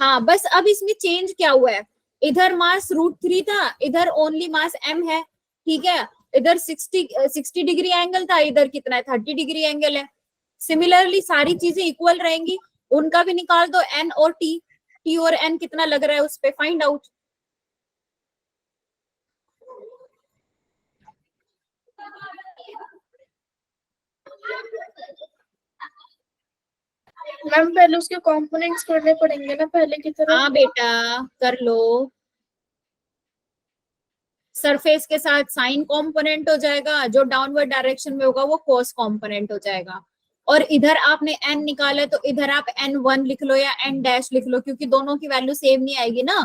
हाँ, बस अब इसमें चेंज क्या हुआ है, इधर मास √3 था, इधर ओनली मास m है, ठीक है। इधर 60 डिग्री एंगल था, इधर कितना है, 30 डिग्री एंगल है। सिमिलरली सारी चीजें इक्वल रहेंगी, उनका भी निकाल दो, n और t और n कितना लग रहा है उस पे फाइंड आउट। मैम पहले उसके कंपोनेंट्स करने पड़ेंगे ना पहले की तरह। हाँ बेटा, कर लो। सरफेस के साथ साइन कंपोनेंट हो जाएगा, जो डाउनवर्ड डायरेक्शन में होगा वो कोस कंपोनेंट हो जाएगा। और इधर आपने n निकाला तो इधर आप n1 लिख लो या n डैश लिख लो, क्योंकि दोनों की वैल्यू सेम नहीं आएगी ना।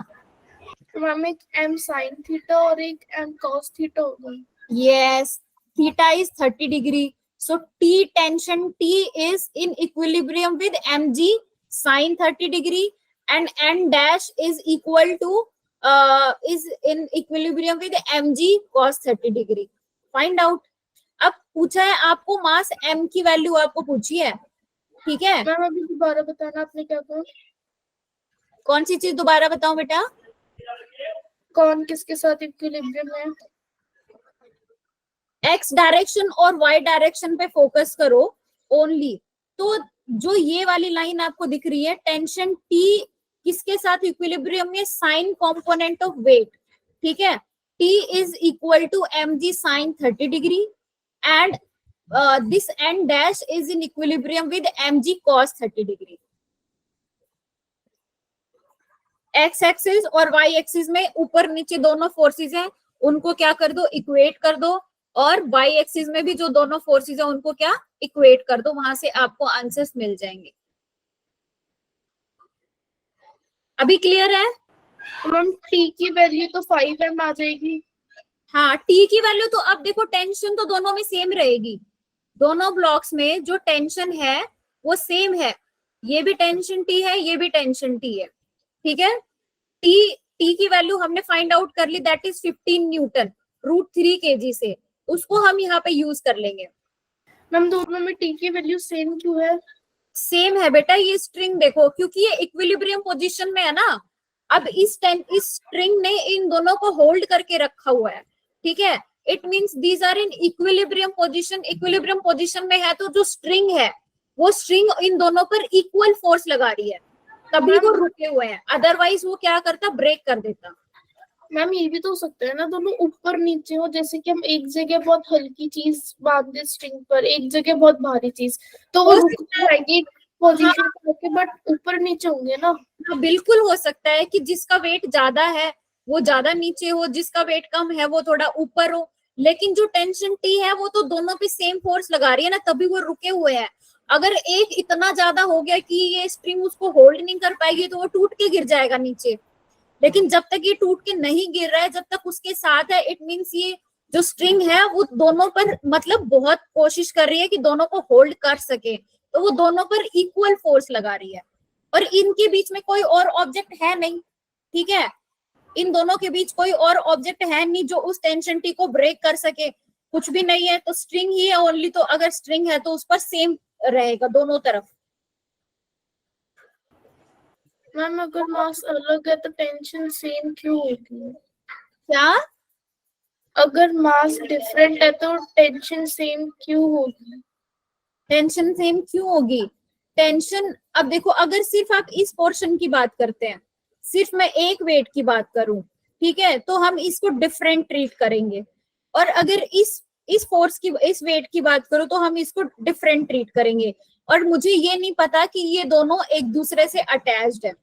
तो मैम एक m sin थीटा और एक m cos थीटा होगा। Yes, theta is 30 degree. So T tension T is in equilibrium with mg sin 30 degree and n dash is equal to is in equilibrium with mg cos 30 degree. Find out. अब पूछा है आपको मास m की value आपको पूछी है, ठीक है। मैम अभी दोबारा बताना आपने क्या कहा। कौन सी चीज दोबारा बताऊं बेटा? कौन किसके साथ इक्विलिब्रियम है। एक्स डायरेक्शन और वाई डायरेक्शन पे फोकस करो ओनली। तो जो ये वाली लाइन आपको दिख रही है, टेंशन टी किसके साथ इक्विलिब्रियम में, साइन कंपोनेंट ऑफ वेट, ठीक है। T is equal to mg sine 30 degree and this n dash is in equilibrium with mg cos 30 degree. X axis और वाई एक्सिस में ऊपर नीचे दोनों फोर्सेस हैं, उनको क्या कर दो, इक्वेट कर दो, और वाई एक्सिस में भी जो दोनों फोर्सेस हैं उनको क्या, इक्वेट कर दो, वहां से आपको आंसर्स मिल जाएंगे। अभी क्लियर है? मैम टी की वैल्यू तो 5m आ जाएगी। हाँ, टी की वैल्यू तो अब देखो, टेंशन तो दोनों में सेम रहेगी, दोनों ब्लॉक्स में जो टेंशन है वो सेम है, ये भी टेंशन टी है, ये भी टेंशन टी है, ठीक है। टी की वैल्यू हमने फाइंड आउट कर ली, दैट इज 15 न्यूटन √3 kg से, उसको हम यहाँ पे यूज कर लेंगे। मैम दोनों में टी की वैल्यू सेम क्यों है। सेम है बेटा, ये स्ट्रिंग देखो, क्योंकि ये इक्विलिब्रियम पोजीशन में है ना। अब इस स्ट्रिंग ने इन दोनों को होल्ड करके रखा हुआ है, ठीक है। It means these are in equilibrium position. Equilibrium position में है तो जो स्ट्रिंग है वो स्ट्रिंग इन दोनों पर इक्वल फोर्स लगा रही है, तभी वो रुके हुए हैं, अदरवाइज वो क्या करता, ब्रेक कर देता। मैम ये भी तो हो सकता है ना दोनों ऊपर नीचे हो, जैसे कि हम एक जगह बहुत हल्की चीज बांध दे स्ट्रिंग पर, एक जगह बहुत भारी चीज, तो वो रुक जाएगी पोजीशन पे, बट ऊपर नीचे होंगे ना। बिल्कुल हो सकता है कि जिसका वेट ज्यादा है वो ज्यादा नीचे हो, जिसका वेट कम है वो थोड़ा ऊपर हो। लेकिन जो टेंशन टी है वो तो दोनों पे सेम फोर्स लगा रही है ना, तभी वो रुके हुए हैं। अगर एक इतना ज्यादा हो गया कि ये स्प्रिंग उसको होल्ड नहीं कर पाएगी तो वो टूट के गिर जाएगा नीचे। लेकिन जब तक ये टूट के नहीं गिर रहा है, जब तक उसके साथ है, इट मीन्स ये जो स्ट्रिंग है वो दोनों पर मतलब बहुत कोशिश कर रही है कि दोनों को होल्ड कर सके, तो वो दोनों पर इक्वल फोर्स लगा रही है। और इनके बीच में कोई और ऑब्जेक्ट है नहीं, ठीक है, इन दोनों के बीच कोई और ऑब्जेक्ट है नहीं जो उस टेंशन टी को ब्रेक कर सके, कुछ भी नहीं है, तो स्ट्रिंग ही है ओनली। तो अगर स्ट्रिंग है तो उस पर सेम रहेगा दोनों तरफ। मैम अगर मास अलग है तो टेंशन सेम क्यों होगी? क्या? अगर मास डिफरेंट है तो टेंशन सेम क्यों होगी? टेंशन सेम क्यों होगी? टेंशन, अब देखो, अगर सिर्फ आप इस पोर्शन की बात करते हैं, सिर्फ मैं एक वेट की बात करूं, ठीक है, तो हम इसको डिफरेंट ट्रीट करेंगे। और अगर इस फोर्स की, इस वेट की बात करूं तो हम इसको डिफरेंट ट्रीट करेंगे। और मुझे ये नहीं पता कि ये दोनों एक दूसरे से अटैच्ड है।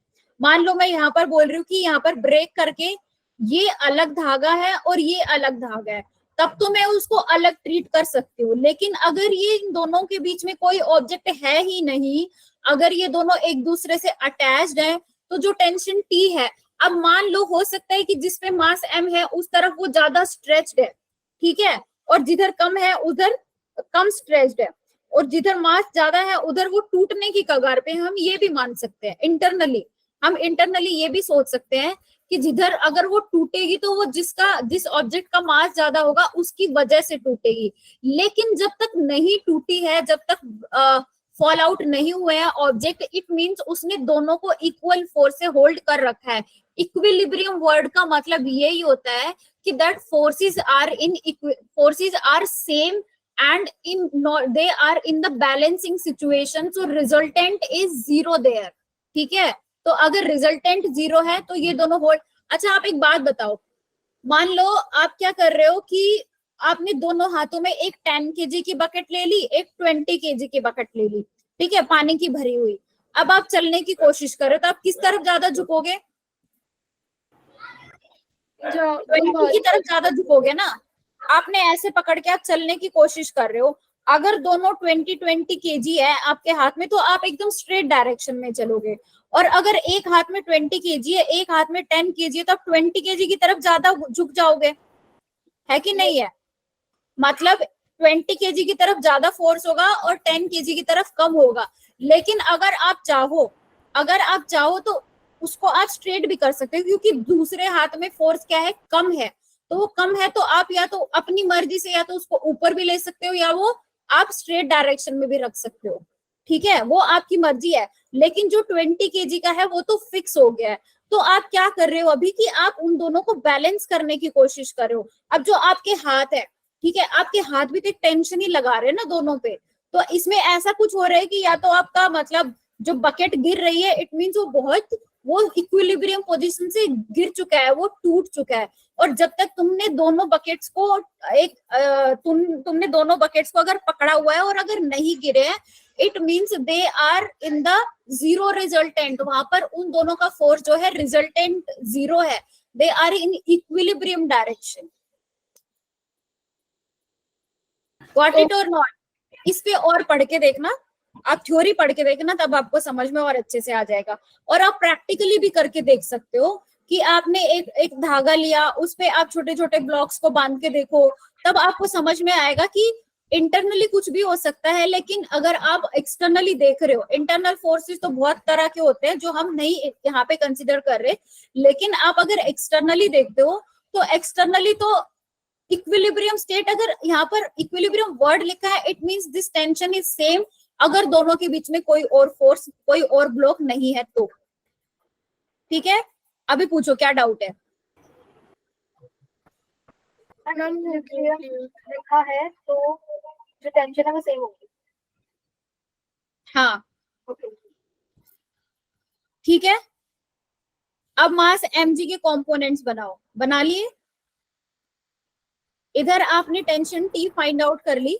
मान लो मैं यहाँ पर बोल रही हूँ कि यहाँ पर ब्रेक करके ये अलग धागा है और ये अलग धागा है, तब तो मैं उसको अलग ट्रीट कर सकती हूँ। लेकिन अगर ये इन दोनों के बीच में कोई ऑब्जेक्ट है ही नहीं, अगर ये दोनों एक दूसरे से अटैच्ड है, तो जो टेंशन टी है, अब मान लो हो सकता है कि जिसपे मास m है उस तरफ वो ज्यादा स्ट्रेच्ड है, ठीक है, और जिधर कम है उधर कम स्ट्रेच्ड है, और जिधर मास ज्यादा है उधर वो टूटने की कगार पे। हम ये भी मान सकते हैं इंटरनली, हम इंटरनली ये भी सोच सकते हैं कि जिधर अगर वो टूटेगी तो वो जिस ऑब्जेक्ट का मास ज्यादा होगा उसकी वजह से टूटेगी। लेकिन जब तक नहीं टूटी है, जब तक फॉल आउट नहीं हुए हैं ऑब्जेक्ट, इट मींस उसने दोनों को इक्वल फोर्स से होल्ड कर रखा है। इक्विलिब्रियम वर्ड का मतलब यही होता है कि that forces are same and they are in the balancing situation, so resultant is zero there, ठीक है। तो अगर रिजल्टेंट जीरो है तो ये दोनों होल्ड। अच्छा आप एक बात बताओ, मान लो आप क्या कर रहे हो कि आपने दोनों हाथों में एक 10 kg की बकेट ले ली, एक 20 kg की बकेट ले ली, ठीक है, पानी की भरी हुई। अब आप चलने की कोशिश कर रहे हो तो आप किस तरफ ज्यादा झुकोगे? 20 की तरफ ज्यादा झुकोगे ना। आपने ऐसे पकड़ के आप चलने की कोशिश कर रहे हो, अगर दोनों 20 kg है आपके हाथ में तो आप एकदम स्ट्रेट डायरेक्शन में चलोगे। और अगर एक हाथ में 20 kg है, एक हाथ में 10 kg है, तो आप 20 kg की तरफ ज्यादा झुक जाओगे, है कि नहीं है? मतलब 20 kg की तरफ ज्यादा फोर्स होगा और 10 kg की तरफ कम होगा। लेकिन अगर आप चाहो तो उसको आप स्ट्रेट भी कर सकते हो, क्योंकि दूसरे हाथ में फोर्स क्या है, कम है। तो वो कम है तो आप या तो अपनी मर्जी से या तो उसको ऊपर भी ले सकते हो या वो आप स्ट्रेट डायरेक्शन में भी रख सकते हो, ठीक है, वो आपकी मर्जी है। लेकिन जो 20 kg का है वो तो फिक्स हो गया है। तो आप क्या कर रहे हो अभी कि आप उन दोनों को बैलेंस करने की कोशिश कर रहे हो। अब जो आपके हाथ है, ठीक है, आपके हाथ भी तो एक टेंशन ही लगा रहे हैं ना दोनों पे। तो इसमें ऐसा कुछ हो रहा है कि या तो आपका मतलब जो बकेट गिर रही है, इट मीन्स वो इक्विलिब्रियम पोजीशन से गिर चुका है, वो टूट चुका है। और जब तक तुमने दोनों बकेट्स को तुमने दोनों बकेट्स को अगर पकड़ा हुआ है और अगर नहीं गिरे हैं, it means they are in the zero resultant. वहां पर उन दोनों का फोर्स जो है रिजल्टेंट जीरो है, they are in equilibrium direction. Got it और नॉट? इस पे और पढ़ के देखना, आप थ्योरी पढ़ के देखना, तब आपको समझ में और अच्छे से आ जाएगा। और आप प्रैक्टिकली भी करके देख सकते हो कि आपने एक धागा लिया, उस पे आप छोटे छोटे ब्लॉक्स को बांध के देखो, तब आपको समझ में आएगा कि इंटरनली कुछ भी हो सकता है। लेकिन अगर आप एक्सटर्नली देख रहे हो, इंटरनल फोर्सेस तो बहुत तरह के होते हैं जो हम नहीं यहाँ पे कंसिडर कर रहे, लेकिन आप अगर एक्सटर्नली देखते हो तो एक्सटर्नली तो इक्विलिब्रियम स्टेट, अगर यहाँ पर इक्विलिब्रियम वर्ड लिखा है, it means this tension is same अगर दोनों के बीच में कोई और फोर्स, कोई और ब्लॉक नहीं है तो। ठीक है, अभी पूछो क्या डाउट है? लिखा है तो जो टेंशन है वो सेम होगी। हाँ ओके, ठीक है। अब मास mg के कंपोनेंट्स बनाओ, बना लिए? इधर आपने टेंशन T फाइंड आउट कर ली,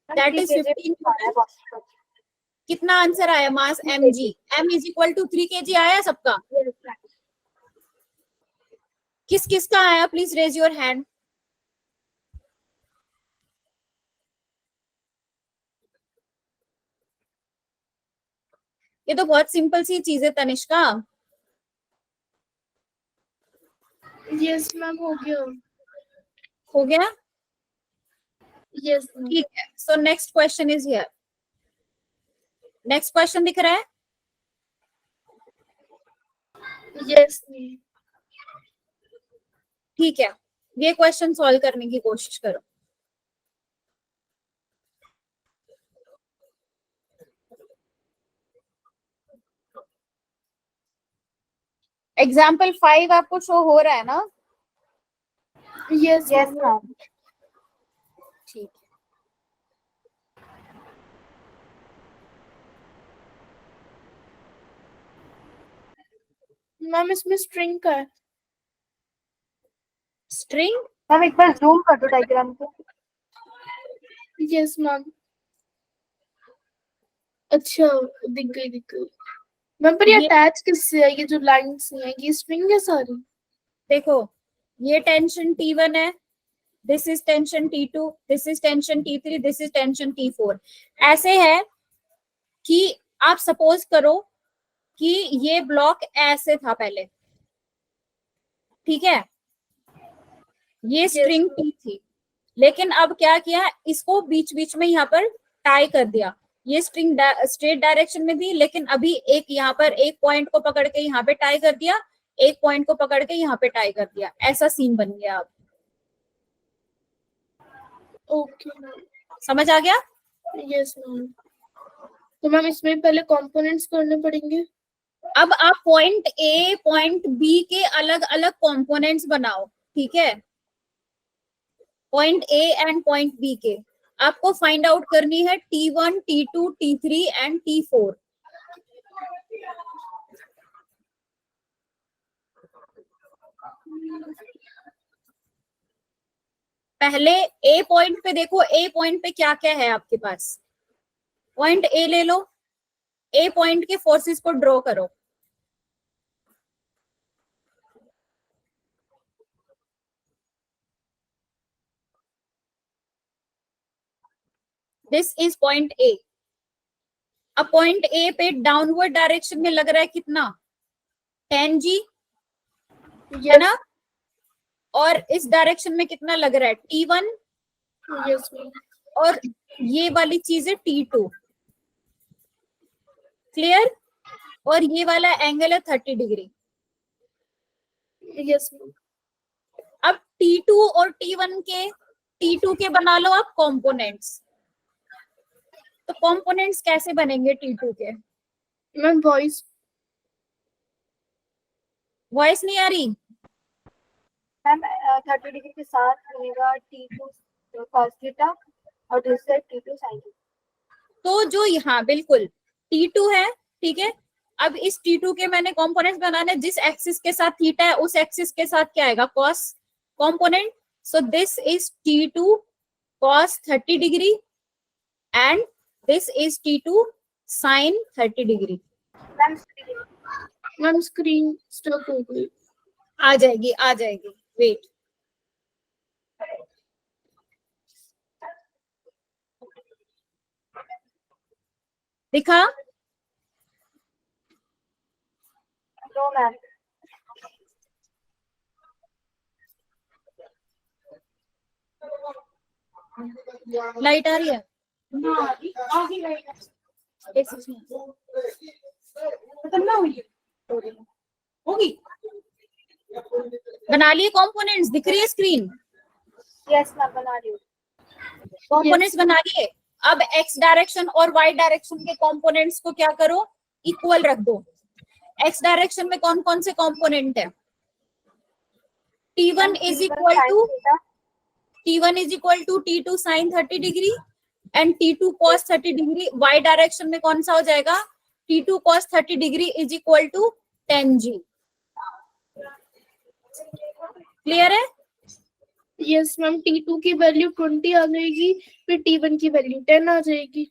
दैट इज 15 न्यूटन। कितना आंसर आया mass mg? m is equal to 3 kg आया सबका? किस किस का आया, प्लीज रेज योर हैंड। ये तो बहुत सिंपल सी चीज है तनिष्का। यस मैम, हो गया। हो गया, यस मैम। ठीक है। सो next question is here. Next question दिख रहा है? Yes ma'am. ठीक है, ये क्वेश्चन सॉल्व करने की कोशिश करो। एग्जाम्पल 5 आपको शो हो रहा है ना? Yes yes ma'am. मैम। ठीक है। मैम इसमें स्ट्रिंग का है। स्ट्रिंग? मैम एक बार जूम कर दो डायग्राम को। Yes ma'am. अच्छा, दिख गई दिख गई। मैम पर ये ये- अटैच किससे है? ये जो लाइंस हैं ये स्ट्रिंग है सारी? देखो, ये टेंशन T1 है, this is tension T2, this is tension T3, this is tension T4। ऐसे है कि आप सपोज करो कि ये ब्लॉक ऐसे था पहले, ठीक है, ये स्ट्रिंग T थी, लेकिन अब क्या किया, इसको बीच बीच में यहाँ पर टाई कर दिया। ये स्ट्रिंग स्ट्रेट डायरेक्शन में थी, लेकिन अभी एक यहाँ पर एक पॉइंट को पकड़ के यहाँ पे टाई कर दिया, एक पॉइंट को पकड़ के यहाँ पे टाई कर दिया, ऐसा सीन बन गया। अब ओके मैम। समझ आ गया? Yes ma'am. तो मैम इसमें पहले कंपोनेंट्स करने पड़ेंगे। अब आप पॉइंट ए पॉइंट बी के अलग अलग कंपोनेंट्स बनाओ, ठीक है? Point A and point B के आपको फाइंड आउट करनी है T1, T2, T3 and T4। पहले ए पॉइंट पे देखो, ए पॉइंट पे क्या क्या है आपके पास। पॉइंट ए ले लो, ए पॉइंट के फोर्सेस को ड्रॉ करो। This is point A. अब पॉइंट ए पे डाउनवर्ड डायरेक्शन में लग रहा है कितना, 10G, है ना? और इस डायरेक्शन में कितना लग रहा है, T1, यस मैम। और ये वाली चीज है T2। क्लियर? और ये वाला एंगल है 30 डिग्री। Yes ma'am. अब T2 और T2 के बना लो आप कंपोनेंट्स। तो कंपोनेंट्स कैसे बनेंगे T2 के? मैम वॉइस वॉइस नहीं आ रही? मैम 30 डिग्री के साथ बनेगा T2 cos थीटा और दूसरा T2 sin थीटा। तो जो यहाँ बिल्कुल T2 है, ठीक है, अब इस T2 के मैंने कंपोनेंट्स बनाने, जिस एक्सिस के साथ थीटा है उस एक्सिस के साथ क्या आएगा, cos component. So this is T2 cos 30 degree and this is T2 sin 30 degree. Ma'am screen stop हो गई। आ जाएगी, आ जाएगी, वेट। दिखा? No ma'am. लाइट आ रही है? एक होगी। बना लिए कंपोनेंट्स, दिख रही है स्क्रीन? यस मैम बना रही हूँ। कंपोनेंट्स बना लिए। अब एक्स डायरेक्शन और वाई डायरेक्शन के कंपोनेंट्स को क्या करो, इक्वल रख दो। एक्स डायरेक्शन में कौन कौन से कंपोनेंट है? T1 is equal to T2 sin 30 degree and T2 cos 30 degree. y direction में कौन सा हो जाएगा, T2 cos 30 degree is equal to 10G। Clear है? Yes ma'am. T2 की वैल्यू 20 आ जाएगी, फिर T1 की वैल्यू 10 आ जाएगी।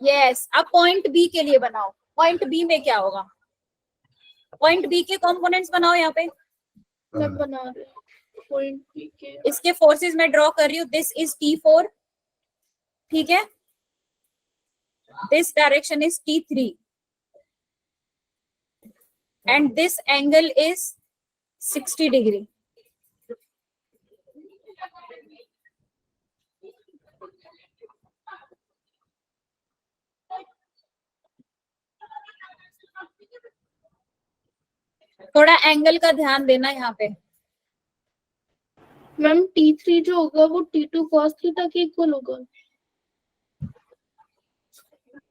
यस। अब पॉइंट बी के लिए बनाओ। पॉइंट बी में क्या होगा, पॉइंट बी के कंपोनेंट्स बनाओ यहाँ पे। मैं बना रही हूँ पॉइंट पी के। इसके फोर्सेस मैं ड्रॉ कर रही हूँ. दिस इज T4, ठीक है. This direction is T3 and this angle is 60 degree. थोड़ा एंगल का ध्यान देना यहाँ पे. मैम T3 जो होगा वो T2 cos थीटा के इक्वल होगा.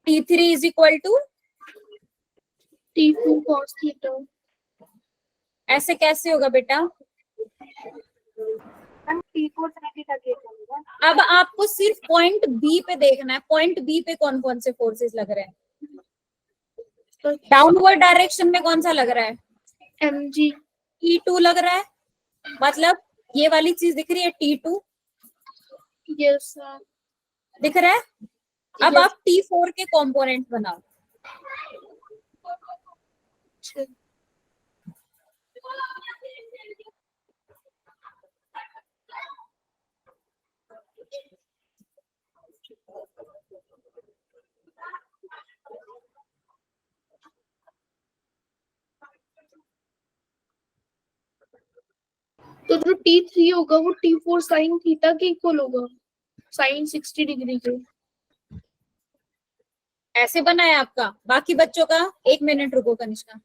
T3 is equal to, T2 cos theta. ऐसे कैसे होगा बेटा? मैम T4 sin थीटा के इक्वल होगा. अब आपको सिर्फ पॉइंट बी पे देखना है. पॉइंट बी पे कौन कौन से फोर्सेस लग रहे हैं? डाउनवर्ड डायरेक्शन में कौन सा लग रहा है? mg. T2 लग रहा है. मतलब ये वाली चीज दिख रही है T2, यस दिख रहा है. अब Yes. आप T4 के कंपोनेंट बनाओ. तो जो T3 होगा वो T4 sin थीटा के इक्वल होगा, sin 60 डिग्री के. ऐसे बना है आपका. बाकी बच्चों का 1 मिनट रुको कनिष्का.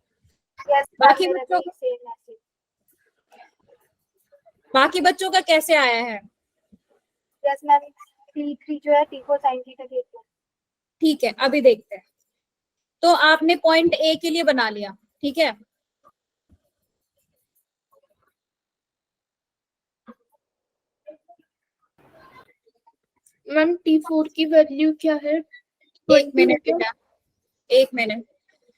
Yes, बाकी मेरा बच्चों भी same ऐसे. बाकी बच्चों का कैसे आया है? Yes मैम T3 जो है T4 sin थीटा के इक्वल. ठीक है, अभी देखते हैं. तो आपने पॉइंट ए के लिए बना लिया, ठीक है. मैम T4 की वैल्यू क्या है? 1 मिनट बेटा, 1 minute.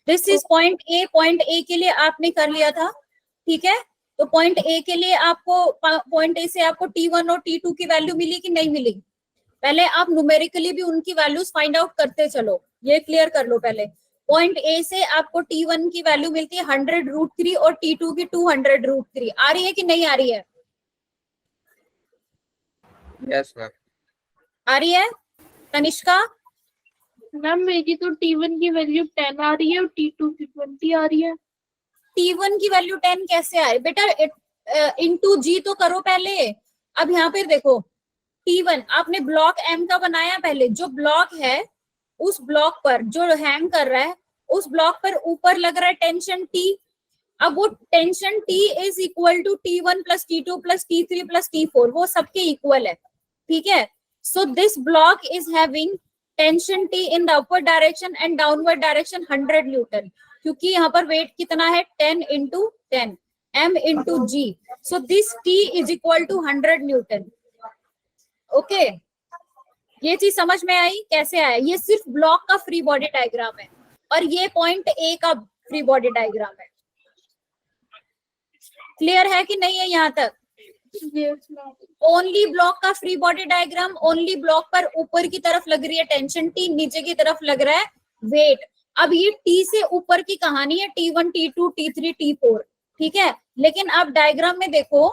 This is point A. Point A के लिए आपने कर लिया था, ठीक है. तो पॉइंट ए के लिए आपको पॉइंट ए से आपको T1 और T2 की वैल्यू मिली कि नहीं मिली? पहले आप न्यूमेरिकली भी उनकी वैल्यूज फाइंड आउट करते चलो. ये क्लियर कर लो पहले. पॉइंट ए से आपको T1 की वैल्यू मिलती है 100√3 और T2 की 200√3. आ रही है कि नहीं आ रही है? Yes, ma'am. आ रही है तनिष्का? मैम मेरी तो T1 की वैल्यू 10 आ रही है और T2 की 20 आ रही है. T1 की वैल्यू 10 कैसे आए बेटा? इनटू जी तो करो पहले. अब यहाँ पे देखो T1 आपने ब्लॉक M का बनाया. पहले जो ब्लॉक है उस ब्लॉक पर जो हैंग कर रहा है उस ब्लॉक पर ऊपर लग रहा है टेंशन T. अब वो tension T is equal to T1 plus T2 plus T3 plus T4. वो सबके इक्वल है, ठीक है. So this block is having tension T in the upward direction and downward direction 100 newton. क्योंकि यहाँ पर वेट कितना है? 10 into 10 M into G. So this T is equal to 100 newton. Okay, ये चीज समझ में आई कैसे आया? ये सिर्फ ब्लॉक का फ्री बॉडी डायग्राम है और ये पॉइंट ए का फ्री बॉडी डायग्राम है. क्लियर है कि नहीं है यहाँ तक? Yes ma'am. ओनली ब्लॉक का free body diagram. Only block पर ऊपर की तरफ लग रही है टेंशन T, नीचे की तरफ लग रहा है वेट. अब ये T से ऊपर की कहानी है T1 T2 T3 T4, ठीक है. लेकिन आप डायग्राम में देखो,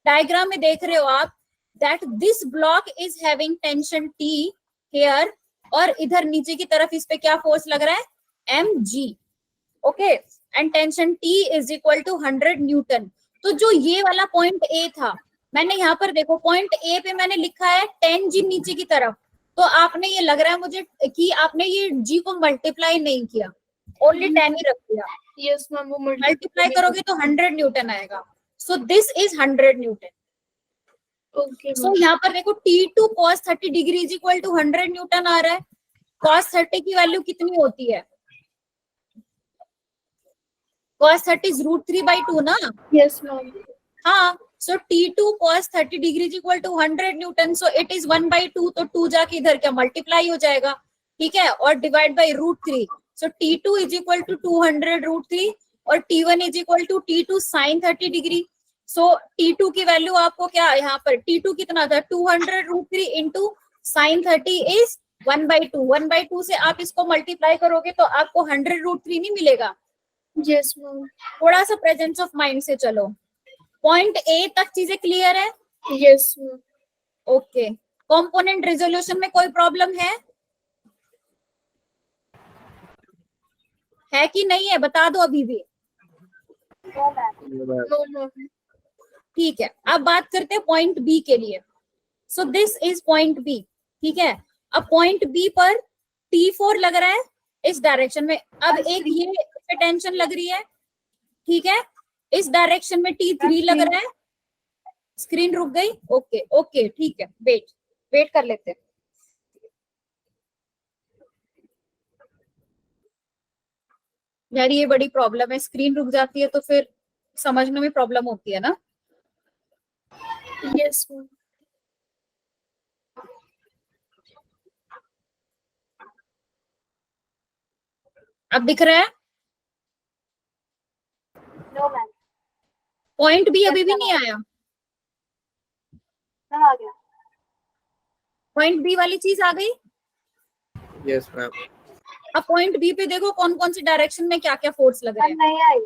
डायग्राम में देख रहे हो आप that this block is having tension T here और इधर नीचे की तरफ इस पे क्या फोर्स लग रहा है? mg. Okay, and tension T is equal to 100 newton. तो जो ये वाला पॉइंट ए था, मैंने यहाँ पर देखो पॉइंट ए पे मैंने लिखा है 10g नीचे की तरफ. तो आपने ये लग रहा है मुझे कि आपने ये g को मल्टीप्लाई नहीं किया, ओनली 10 ही रख दिया. यस मैम वो मल्टीप्लाई करोगे तो 100 न्यूटन आएगा. So this is 100 newton. Okay. So यहाँ पर देखो T2 cos 30 degree is equal to 100 newton आ रहा है. cos 30 की वैल्यू कितनी होती है? cos 30 is √3/2 ना? Yes ma'am. हाँ. So T2 cos 30 degree is equal to 100 newton. So it is 1/2. तो 2 जाके इधर क्या मल्टीप्लाई हो जाएगा, ठीक है, और divide by √3. So T2 is equal to 200√3 और T1 is equal to T2 sin 30 degree. So T2 की वैल्यू आपको क्या यहाँ पर T2 कितना था? 200√3 इंटू sin 30 इज 1/2. 1/2 से आप इसको मल्टीप्लाई करोगे तो आपको 100√3 नहीं मिलेगा, यस मैम। थोड़ा सा प्रेजेंस ऑफ माइंड से चलो। पॉइंट ए तक चीजें क्लियर है? Yes ma'am. Okay. Component resolution में कोई प्रॉब्लम है कि नहीं है? बता दो अभी भी। No ma'am. No ma'am. ठीक है, अब बात करते हैं पॉइंट बी के लिए। So this is point B, ठीक है। अब पॉइंट बी पर T4 लग रहा है इस डायरेक्शन में। अब एक ये टेंशन लग रही है, ठीक है। इस डायरेक्शन में T3 लग रहा है। स्क्रीन रुक गई? ओके ओके ठीक है, वेट कर लेते हैं। यार ये बड़ी प्रॉब्लम है, स्क्रीन रुक जाती है तो फिर समझने में प्रॉब्लम होती है ना। Yes ma'am. अब दिख रहा है? No ma'am. पॉइंट बी अभी भी नहीं आया। मैम आ गया। पॉइंट बी वाली चीज आ गई। Yes, ma'am. अब पॉइंट बी पे देखो कौन कौन सी डायरेक्शन में क्या क्या फोर्स लग रहे मैम हैं। नहीं आई।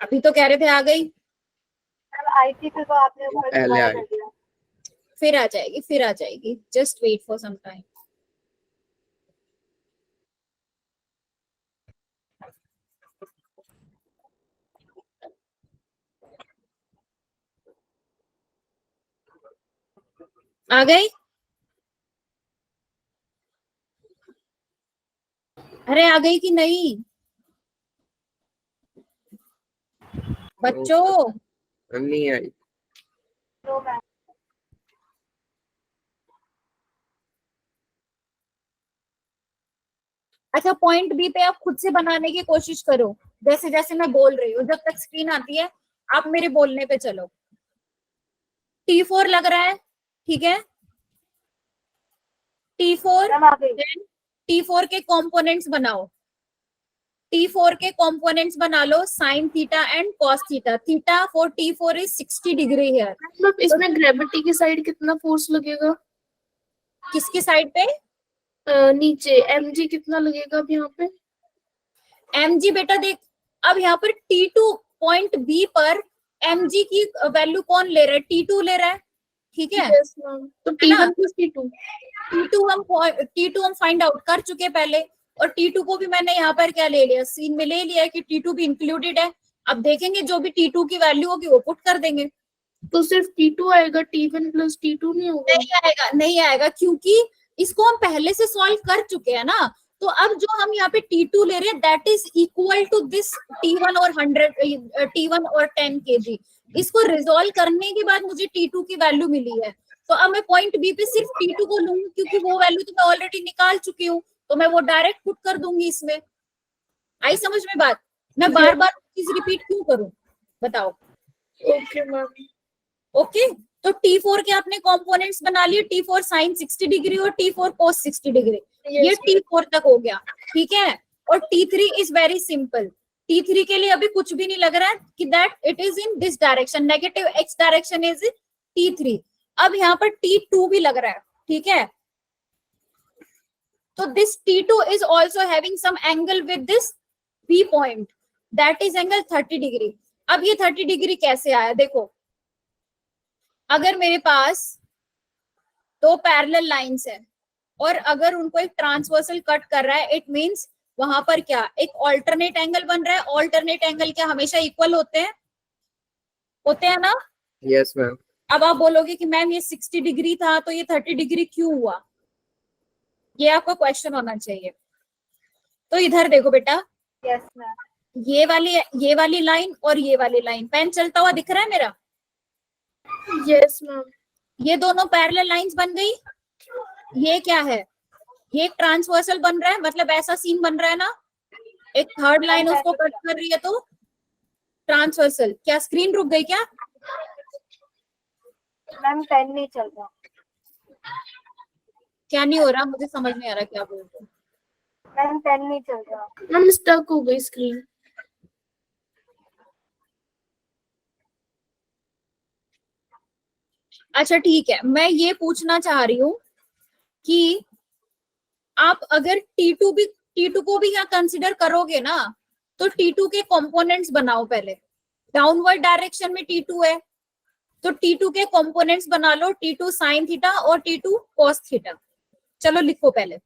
अभी तो कह रहे थे आ गई। मैम आई थी, फिर वो आपने ऊपर पहले दोबारा आई। कर दिया। फिर आ जाएगी, just wait for some time. आ गई? अरे आ गई कि नहीं बच्चों? नहीं आई। No ma'am. अच्छा, पॉइंट बी पे आप खुद से बनाने की कोशिश करो, जैसे जैसे मैं बोल रही हूँ। जब तक स्क्रीन आती है आप मेरे बोलने पे चलो। T4 लग रहा है, ठीक है। T4, मैम आ गई। T4 के कंपोनेंट्स बनाओ। T4 के कंपोनेंट्स बना लो, sine theta and cos theta. Theta for T4 is 60 degree here. मतलब इसमें ग्रेविटी की साइड कितना फोर्स लगेगा? किसकी साइड पे? नीचे mg कितना लगेगा अब यहाँ पे? mg बेटा देख, अब यहाँ पर T2 पॉइंट बी पर mg की वैल्यू कौन ले रहा है? T2 ले रहा है, ठीक है। Yes ma'am. तो T1 प्लस T2। T2 हम फाइंड आउट कर चुके पहले, और T2 को भी मैंने यहाँ पर क्या ले लिया, सीन में ले लिया कि T2 भी इंक्लूडेड है। अब देखेंगे जो भी T2 की वैल्यू होगी वो पुट कर देंगे। तो सिर्फ T2 आएगा, T1 प्लस T2 नहीं होगा? नहीं आएगा क्योंकि इसको हम पहले से सॉल्व कर चुके हैं ना। तो अब जो हम यहाँ पे T2 ले रहे हैं that is equal to this T1 और 10 kg। इसको रिजोल्व करने के बाद मुझे T2 की वैल्यू मिली है। तो अब मैं पॉइंट बी पे सिर्फ T2 को लूंगी क्योंकि वो वैल्यू तो मैं ऑलरेडी निकाल चुकी हूँ, तो मैं वो डायरेक्ट पुट कर दूंगी इसमें। आई समझ में बात? मैं बार बार चीज रिपीट क्यों करूं, बताओ। Okay ma'am. ओके, तो T4 के आपने कंपोनेंट्स बना लिए, T4 साइन 60 डिग्री और T4 कोस 60 डिग्री। ये T4 तक हो गया, ठीक है। और T3 is very simple. T3 के लिए अभी कुछ भी नहीं लग रहा है कि that it is in this direction, negative x direction is T3। अब यहाँ पर T2 भी लग रहा है, ठीक है। तो this T2 is also having some angle with this B point, that is angle 30 degree. अब ये 30 डिग्री कैसे आया? देखो, अगर मेरे पास दो पैरेलल लाइंस है और अगर उनको एक ट्रांसवर्सल कट कर रहा है, इट मींस वहां पर क्या एक ऑल्टरनेट एंगल बन रहा है। ऑल्टरनेट एंगल क्या हमेशा इक्वल होते हैं ना? Yes, ma'am. अब आप बोलोगे कि मैम ये 60 डिग्री था तो ये 30 डिग्री क्यों हुआ? ये आपका क्वेश्चन होना चाहिए। तो इधर देखो बेटा, यस मैम। ये वाली लाइन और ये वाली लाइन, पेन चलता हुआ दिख रहा है मेरा? Yes ma'am. ये दोनों पैरेलल लाइंस बन गई। ये क्या है? ये एक ट्रांसवर्सल बन रहा है, मतलब ऐसा सीन बन रहा है ना, एक थर्ड लाइन उसको कट कर रही है तो ट्रांसवर्सल। क्या स्क्रीन रुक गई क्या? मैम पेन नहीं चल रहा। क्या नहीं हो रहा? मुझे समझ नहीं आ रहा क्या बोल रहे हो। मैम पेन नहीं चल रहा। मैम स्टक हो गई स्क्रीन। अच्छा ठीक है, मैं ये पूछना चाह रही हूँ कि आप अगर T2 को भी यहाँ कंसिडर करोगे ना, तो T2 के कंपोनेंट्स बनाओ पहले। डाउनवर्ड डायरेक्शन में T2 है, तो T2 के कंपोनेंट्स बना लो, T2 साइन थीटा और T2 कॉस थीटा। चलो लिखो पहले।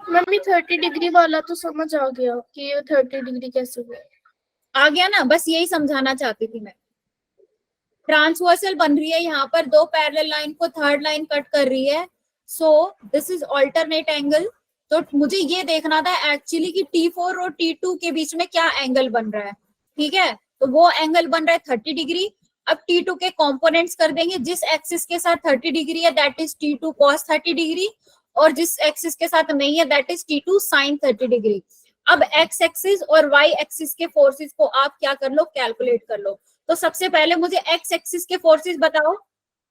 मम्मी 30 डिग्री वाला तो समझ आ गया कि ये 30 डिग्री कैसे हुआ। आ गया ना, बस यही समझाना चाहती थी मैं। ट्रांसवर्सल बन रही है यहाँ पर, दो पैरेलल लाइन को थर्ड लाइन कट कर रही है, so this is alternate angle. तो मुझे ये देखना था एक्चुअली कि T4 और T2 के बीच में क्या एंगल बन रहा है, ठीक है। तो वो एंगल बन रहा है 30 डिग्री। अब T2 के कंपोनेंट्स कर देंगे, जिस एक्सिस के साथ 30 डिग्री है that is T2 cos 30 degree, और जिस एक्सिस के साथ नहीं है that is T2 sin 30 degree. अब एक्स एक्सिस और वाई एक्सिस के फोर्सेस को आप क्या कर लो, कैलकुलेट कर लो। तो सबसे पहले मुझे एक्स एक्सिस के फोर्सेस बताओ।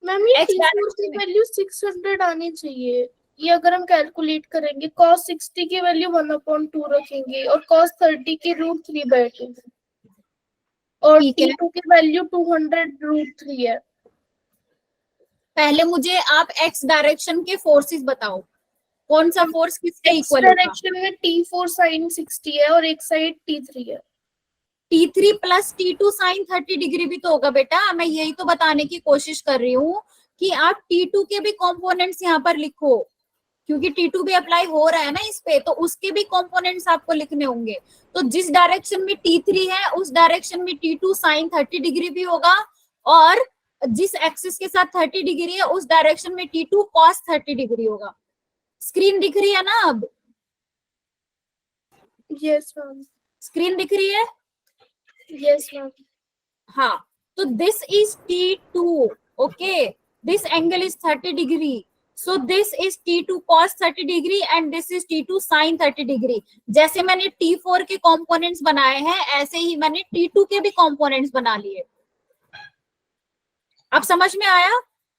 मैम ये X T4 की वैल्यू 600 आनी चाहिए। ये अगर हम कैलकुलेट करेंगे cos 60 की वैल्यू 1/2 रखेंगे और cos 30 की √3 बैठेंगे, और ठीक है। T2 की वैल्यू 200 √3 है। पहले मुझे आप एक्स डायरेक्शन के फोर्सेस बताओ, कौन सा फोर्स किसके एक्स इक्वल होगा। डायरेक्शन में T4 sin 60 है और एक साइड T3 है। T3 plus T2 sign 30 degree भी तो होगा बेटा। मैं यही तो बताने की कोशिश कर रही हूँ कि आप T2 के भी कंपोनेंट्स यहाँ पर लिखो, क्योंकि T2 भी अप्लाई हो रहा है ना इस पे, तो उसके भी कंपोनेंट्स आपको लिखने होंगे। तो जिस डायरेक्शन में T3 है उस डायरेक्शन में T2 साइन 30 डिग्री भी होगा, और जिस एक्सिस के साथ 30 डिग्री है उस डायरेक्शन में T2 cos 30 डिग्री होगा। स्क्रीन दिख रही है ना अब? Yes ma'am. स्क्रीन दिख रही है? Yes ma'am. हाँ, तो this is T2, okay, this angle is 30 degree, so this is T2 cos 30 degree and this is T2 sin 30 degree. जैसे मैंने T4 के कंपोनेंट्स बनाए हैं ऐसे ही मैंने T2 के भी कंपोनेंट्स बना लिए। अब समझ में आया?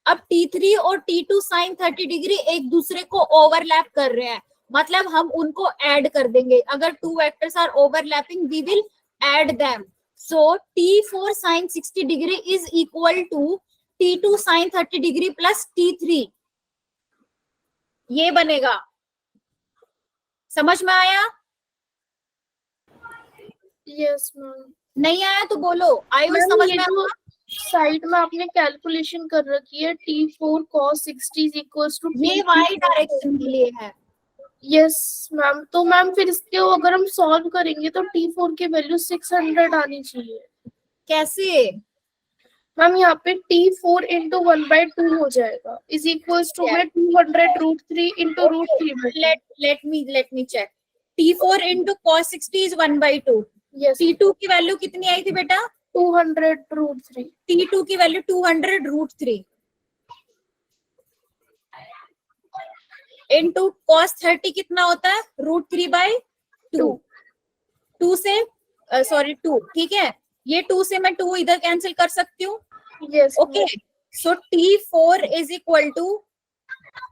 अब T3 और T2 sin 30 डिग्री एक दूसरे को ओवरलैप कर रहे हैं, मतलब हम उनको ऐड कर देंगे। अगर two vectors are overlapping we will add them. So T4 sin 60 degree is equal to T2 sin 30 degree plus T3, ये बनेगा। समझ में आया? Yes ma'am. नहीं आया तो बोलो। आई विल समझ में आया? साइड में आपने कैलकुलेशन कर रखी है T4 cos 60 is equals to ये वाई डायरेक्शन के लिए है। Yes ma'am. तो मैम फिर इसके अगर हम सॉल्व करेंगे तो T4 की वैल्यू 600 आनी चाहिए। कैसे? मैम यहाँ पे T4 into 1/2 हो जाएगा इज इक्वल्स टू में 200 √3 into √3। let me check. T4 into cos 60 is 1/2. Yes. T2 की वैल्यू कितनी आई थी बेटा? 200 √3। T2 की वैल्यू 200 √3 into cos 30 कितना होता है? √3/2। 2 से सॉरी 2, ठीक है, ये 2 से मैं 2 इधर कैंसिल कर सकती हूँ। Yes. Okay, so T4 is equal to,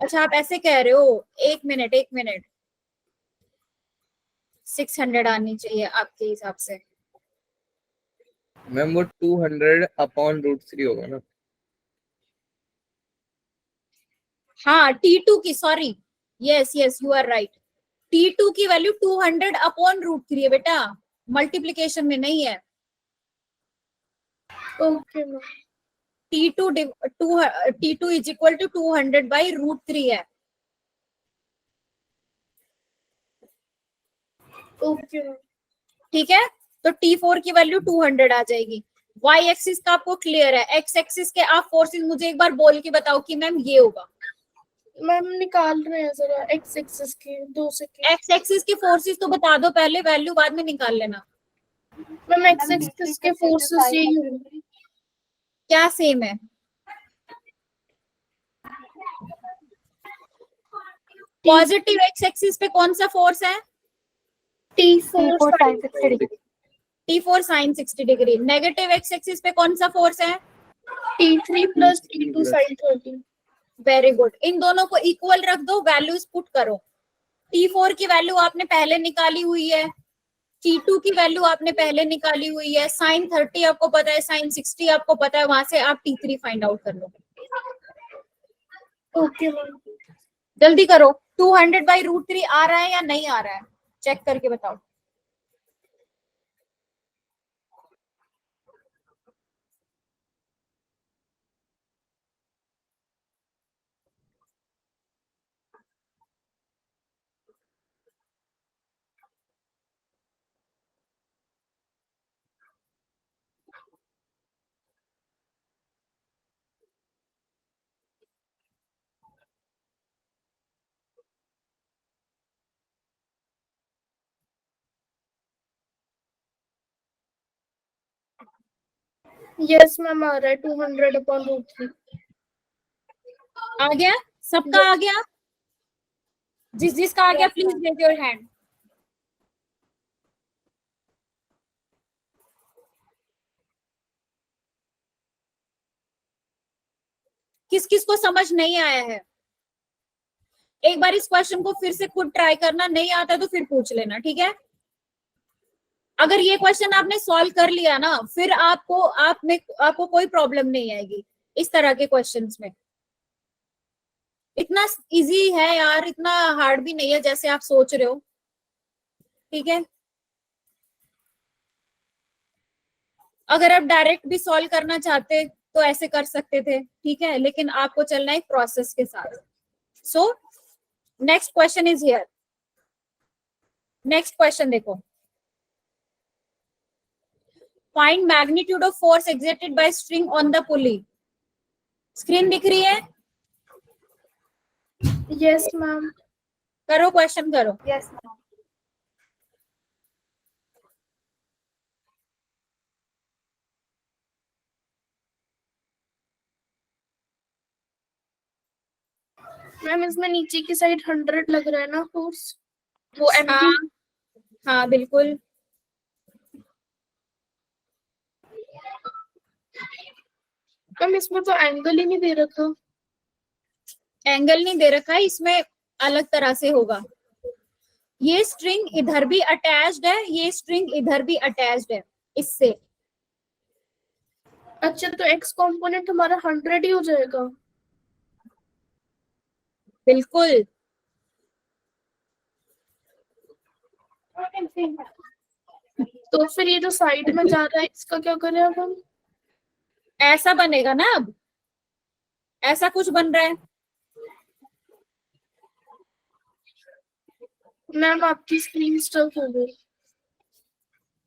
अच्छा आप ऐसे कह रहे हो, एक मिनट 600 आनी चाहिए आपके हिसाब से। मैम वो 200/√3 होगा ना? हाँ, T2 की, sorry, yes you are right, T2 की वैल्यू 200/√3 है बेटा, मल्टीप्लीकेशन में नहीं है। Okay ma'am. T2 is equal to 200/√3 है। Okay ma'am. ठीक है, तो T4 की वैल्यू 200 आ जाएगी। वाई एक्सिस का आपको क्लियर है। एक्स एक्सिस के आप फोर्सेस मुझे एक बार बोल के बताओ कि मैम ये होगा। मैम निकाल रहे हैं जरा एक्स एक्सिस के 2 सेकंड। एक्स एक्सिस के फोर्सेस तो बता दो पहले, वैल्यू बाद में निकाल लेना। मैम एक्स एक्सिस के फोर्सेस यही होंगे। क्या सेम है? पॉजिटिव एक्स एक्सिस पे कौन सा फोर्स है? T4 T4 sin 60 degree. T4 sin 60 degree. Negative x axis पे कौन सा फोर्स है? T3 plus T2 sin 30। Very good, इन दोनों को इक्वल रख दो, वैल्यूज पुट करो। T4 की वैल्यू आपने पहले निकाली हुई है, T2 की वैल्यू आपने पहले निकाली हुई है, sin 30 आपको पता है, sin 60 आपको पता है, वहां से आप T3 फाइंड आउट कर लो। Okay ma'am. जल्दी करो, 200/√3 आ रहा है या नहीं आ रहा है, चेक करके बताओ। यस मैम आ रहा है 200/√3। आ गया सबका? आ गया? जिस जिसका आ गया प्लीज रेज योर हैंड। किस किस को समझ नहीं आया है? एक बार इस क्वेश्चन को फिर से खुद ट्राई करना, नहीं आता तो फिर पूछ लेना, ठीक है? अगर ये क्वेश्चन आपने सॉल्व कर लिया ना, फिर आपको कोई प्रॉब्लम नहीं आएगी इस तरह के क्वेश्चंस में। इतना इजी है यार, इतना हार्ड भी नहीं है जैसे आप सोच रहे हो, ठीक है? अगर आप डायरेक्ट भी सॉल्व करना चाहते तो ऐसे कर सकते थे, ठीक है, लेकिन आपको चलना है प्रोसेस के साथ। So next question is here. Next question देखो, find magnitude of force exerted by string on the pulley. Screen दिख रही है? Yes ma'am. करो क्वेश्चन करो। Yes ma'am. मैम इसमें नीचे की साइड 100 लग रहा है ना फोर्स, वो हाँ एमपी। हाँ बिल्कुल। मैम इसमें तो एंगल ही नहीं दे रखा। एंगल नहीं दे रखा है इसमें, अलग तरह से होगा। ये स्ट्रिंग इधर भी अटैच्ड है, ये स्ट्रिंग इधर भी अटैच्ड है इससे। अच्छा तो एक्स कंपोनेंट हमारा 100 ही हो जाएगा। बिल्कुल। तो फिर ये जो साइड में जा रहा है इसका क्या करें अब हम? ऐसा बनेगा ना, अब ऐसा कुछ बन रहा है। मैम आपकी स्क्रीन स्टक हो गई।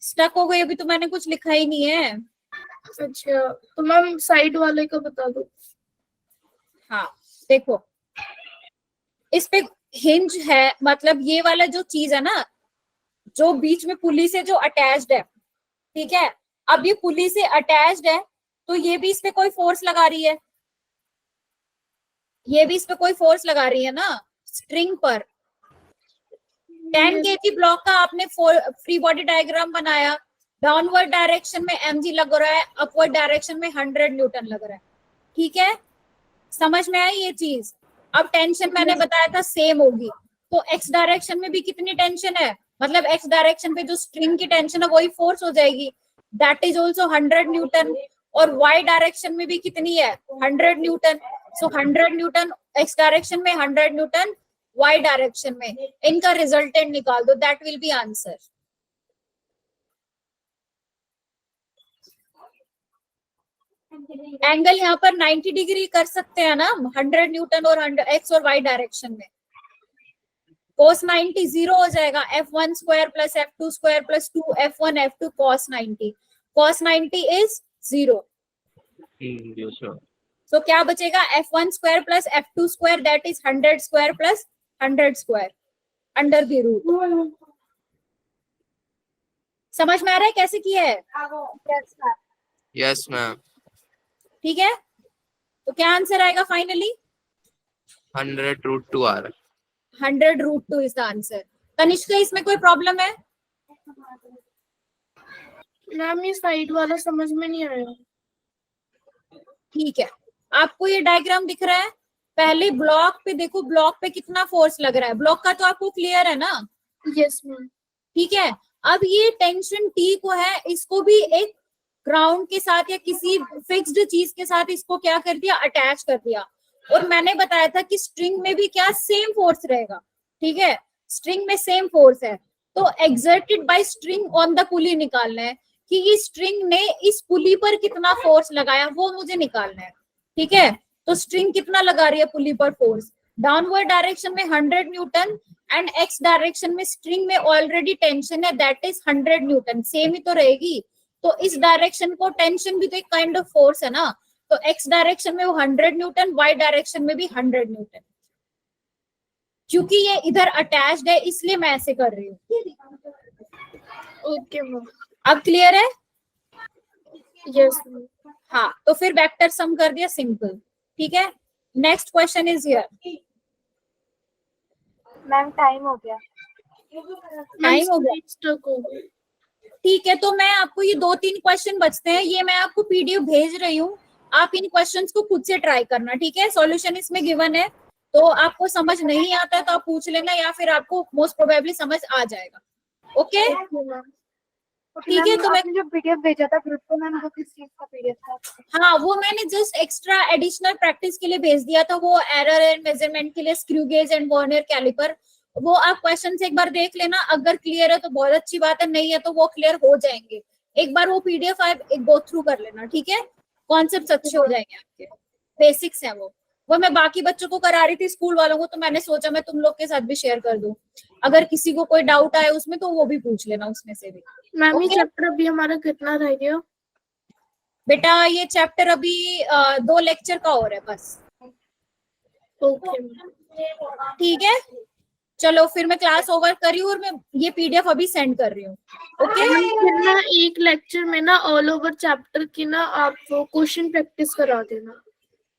स्टक हो गई? अभी तो मैंने कुछ लिखा ही नहीं है। अच्छा तो मैम साइड वाले का बता दो। हाँ देखो, इस पे हिंज है, मतलब ये वाला जो चीज है ना, जो बीच में पुली से जो अटैच्ड है, ठीक है? अब ये पुली से अटैच्ड है तो ये भी इस पे कोई फोर्स लगा रही है, ये भी इस पे कोई फोर्स लगा रही है ना स्ट्रिंग पर। 10 kg ब्लॉक का आपने फ्री बॉडी डायग्राम बनाया, डाउनवर्ड डायरेक्शन में mg लग रहा है, अपवर्ड डायरेक्शन में 100 न्यूटन लग रहा है, ठीक है? समझ में आई ये चीज? अब टेंशन मैंने बताया था सेम होगी, तो एक्स डायरेक्शन में भी कितनी टेंशन है, मतलब एक्स डायरेक्शन पे जो स्ट्रिंग की टेंशन है वही फोर्स हो जाएगी, दैट इज ऑल्सो 100 न्यूटन। और वाई डायरेक्शन में भी कितनी है, 100 न्यूटन। सो 100 न्यूटन एक्स डायरेक्शन में, 100 न्यूटन वाई डायरेक्शन में, इनका रिजल्टेंट निकाल दो, that will B answer. Angle यहाँ पर 90 डिग्री कर सकते हैं ना, 100 न्यूटन और 100 एक्स और वाई डायरेक्शन में। cos 90 जीरो हो जाएगा, f1 square plus f2 square plus 2f1 f2 cos 90। cos 90 is 0। तो क्या बचेगा, f1 square plus f2 square, that is 100 square plus 100 square under the root. समझ में आ रहा है कैसे किया है? Yes ma'am. ठीक है, तो क्या आंसर आएगा फाइनली? 100√2 आ रहा है। 100√2 इज द आंसर। तनिष्का इसमें कोई प्रॉब्लम है? मैम ये साइड वाला समझ में नहीं आया। ठीक है, आपको ये डायग्राम दिख रहा है? पहले ब्लॉक पे देखो, ब्लॉक पे कितना फोर्स लग रहा है, ब्लॉक का तो आपको क्लियर है ना? Yes ma'am. ठीक है, अब ये टेंशन टी को है, इसको भी एक ग्राउंड के साथ या किसी फिक्स्ड चीज के साथ इसको क्या कर दिया, अटैच कर दिया। और मैंने बताया था कि स्ट्रिंग में भी क्या सेम फोर्स रहेगा, ठीक है, स्ट्रिंग में सेम फोर्स है। तो exerted by string on the पुली निकालना है कि इस स्ट्रिंग ने इस पुली पर कितना फोर्स लगाया, वो मुझे निकालना है, ठीक है। तो स्ट्रिंग कितना लगा रही है पुली पर फोर्स, डाउनवर्ड डायरेक्शन में 100 न्यूटन एंड एक्स डायरेक्शन में स्ट्रिंग में ऑलरेडी टेंशन है दैट इज 100 न्यूटन, सेम ही तो रहेगी। तो इस डायरेक्शन को टेंशन भी तो एक काइंड ऑफ फोर्स है ना, तो एक्स डायरेक्शन में वो 100 न्यूटन, वाई डायरेक्शन में भी 100 न्यूटन। क्योंकि ये इधर अटैच्ड है इसलिए मैं ऐसे कर रही हूँ। ओके मैम, अब क्लियर है? Yes ma'am. हाँ, तो फिर वेक्टर सम कर दिया, सिंपल, ठीक है। Next question is here. Ma'am time हो गया। टाइम हो गया, स्टक हो गई। ठीक है। तो मैं आपको ये 2-3 क्वेश्चन बचते हैं, ये मैं आपको पीडीएफ भेज रही हूँ, आप इन क्वेश्चंस को खुद से ट्राई करना, ठीक है। सॉल्यूशन इसमें गिवन है, तो आपको समझ नहीं आता है तो आप पूछ लेना, या फिर आपको मोस्ट प्रोबेबली समझ आ जाएगा। ओके, ठीक है। तो मैं, आपने जो पीडीएफ भेजा था ग्रुप पे मैम, वो किस चीज का पीडीएफ था? हाँ, वो मैंने जस्ट एक्स्ट्रा एडिशनल प्रैक्टिस के लिए भेज दिया था, वो एरर एंड मेजरमेंट के लिए, screw gauge and vernier caliper. वो आप क्वेश्चन एक बार देख लेना, अगर क्लियर है तो बहुत अच्छी बात है, नहीं है तो वो क्लियर हो जाएंगे। एक बार वो पीडीएफ आप एक गो थ्रू कर लेना, ठीक है। कॉन्सेप्ट अच्छे हो जाएंगे आपके, बेसिक्स है वो मैं बाकी बच्चों को करा रही थी, स्कूल वालों को, तो मैंने सोचा मैं तुम लोग के साथ भी शेयर कर दूं, अगर किसी को कोई डाउट आए उसमें तो वो भी पूछ लेना उसमें से भी। मैम ये Okay. चैप्टर अभी हमारा कितना रह गया? बेटा ये चैप्टर अभी 2 लेक्चर का और है बस, ओके, ठीक है। चलो फिर मैं क्लास ओवर कर रही हूँ और मैं ये पीडीएफ अभी सेंड कर रही हूँ। ओके, फिर ना एक लेक्चर में ना ऑल ओवर चैप्टर की ना आप वो क्वेश्चन प्रैक्टिस करा देना।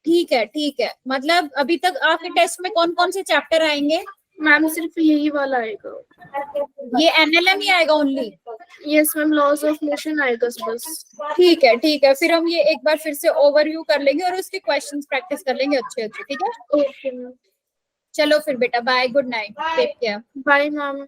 ठीक है, ठीक है। मतलब अभी तक आपके टेस्ट में कौन कौन से चैप्टर आएंगे? मैम सिर्फ यही वाला आएगा। ये एनएलएम ही आएगा only? Yes ma'am, laws of motion आएगा बस। ठीक है, ठीक है। फिर हम ये एक बार फिर से ओवरव्यू कर लेंगे और उसके क्वेश्चंस प्रैक्टिस कर लेंगे अच्छे अच्छे, ठीक है। ओके मैम, चलो फिर बेटा, bye, good night, take care. Bye ma'am.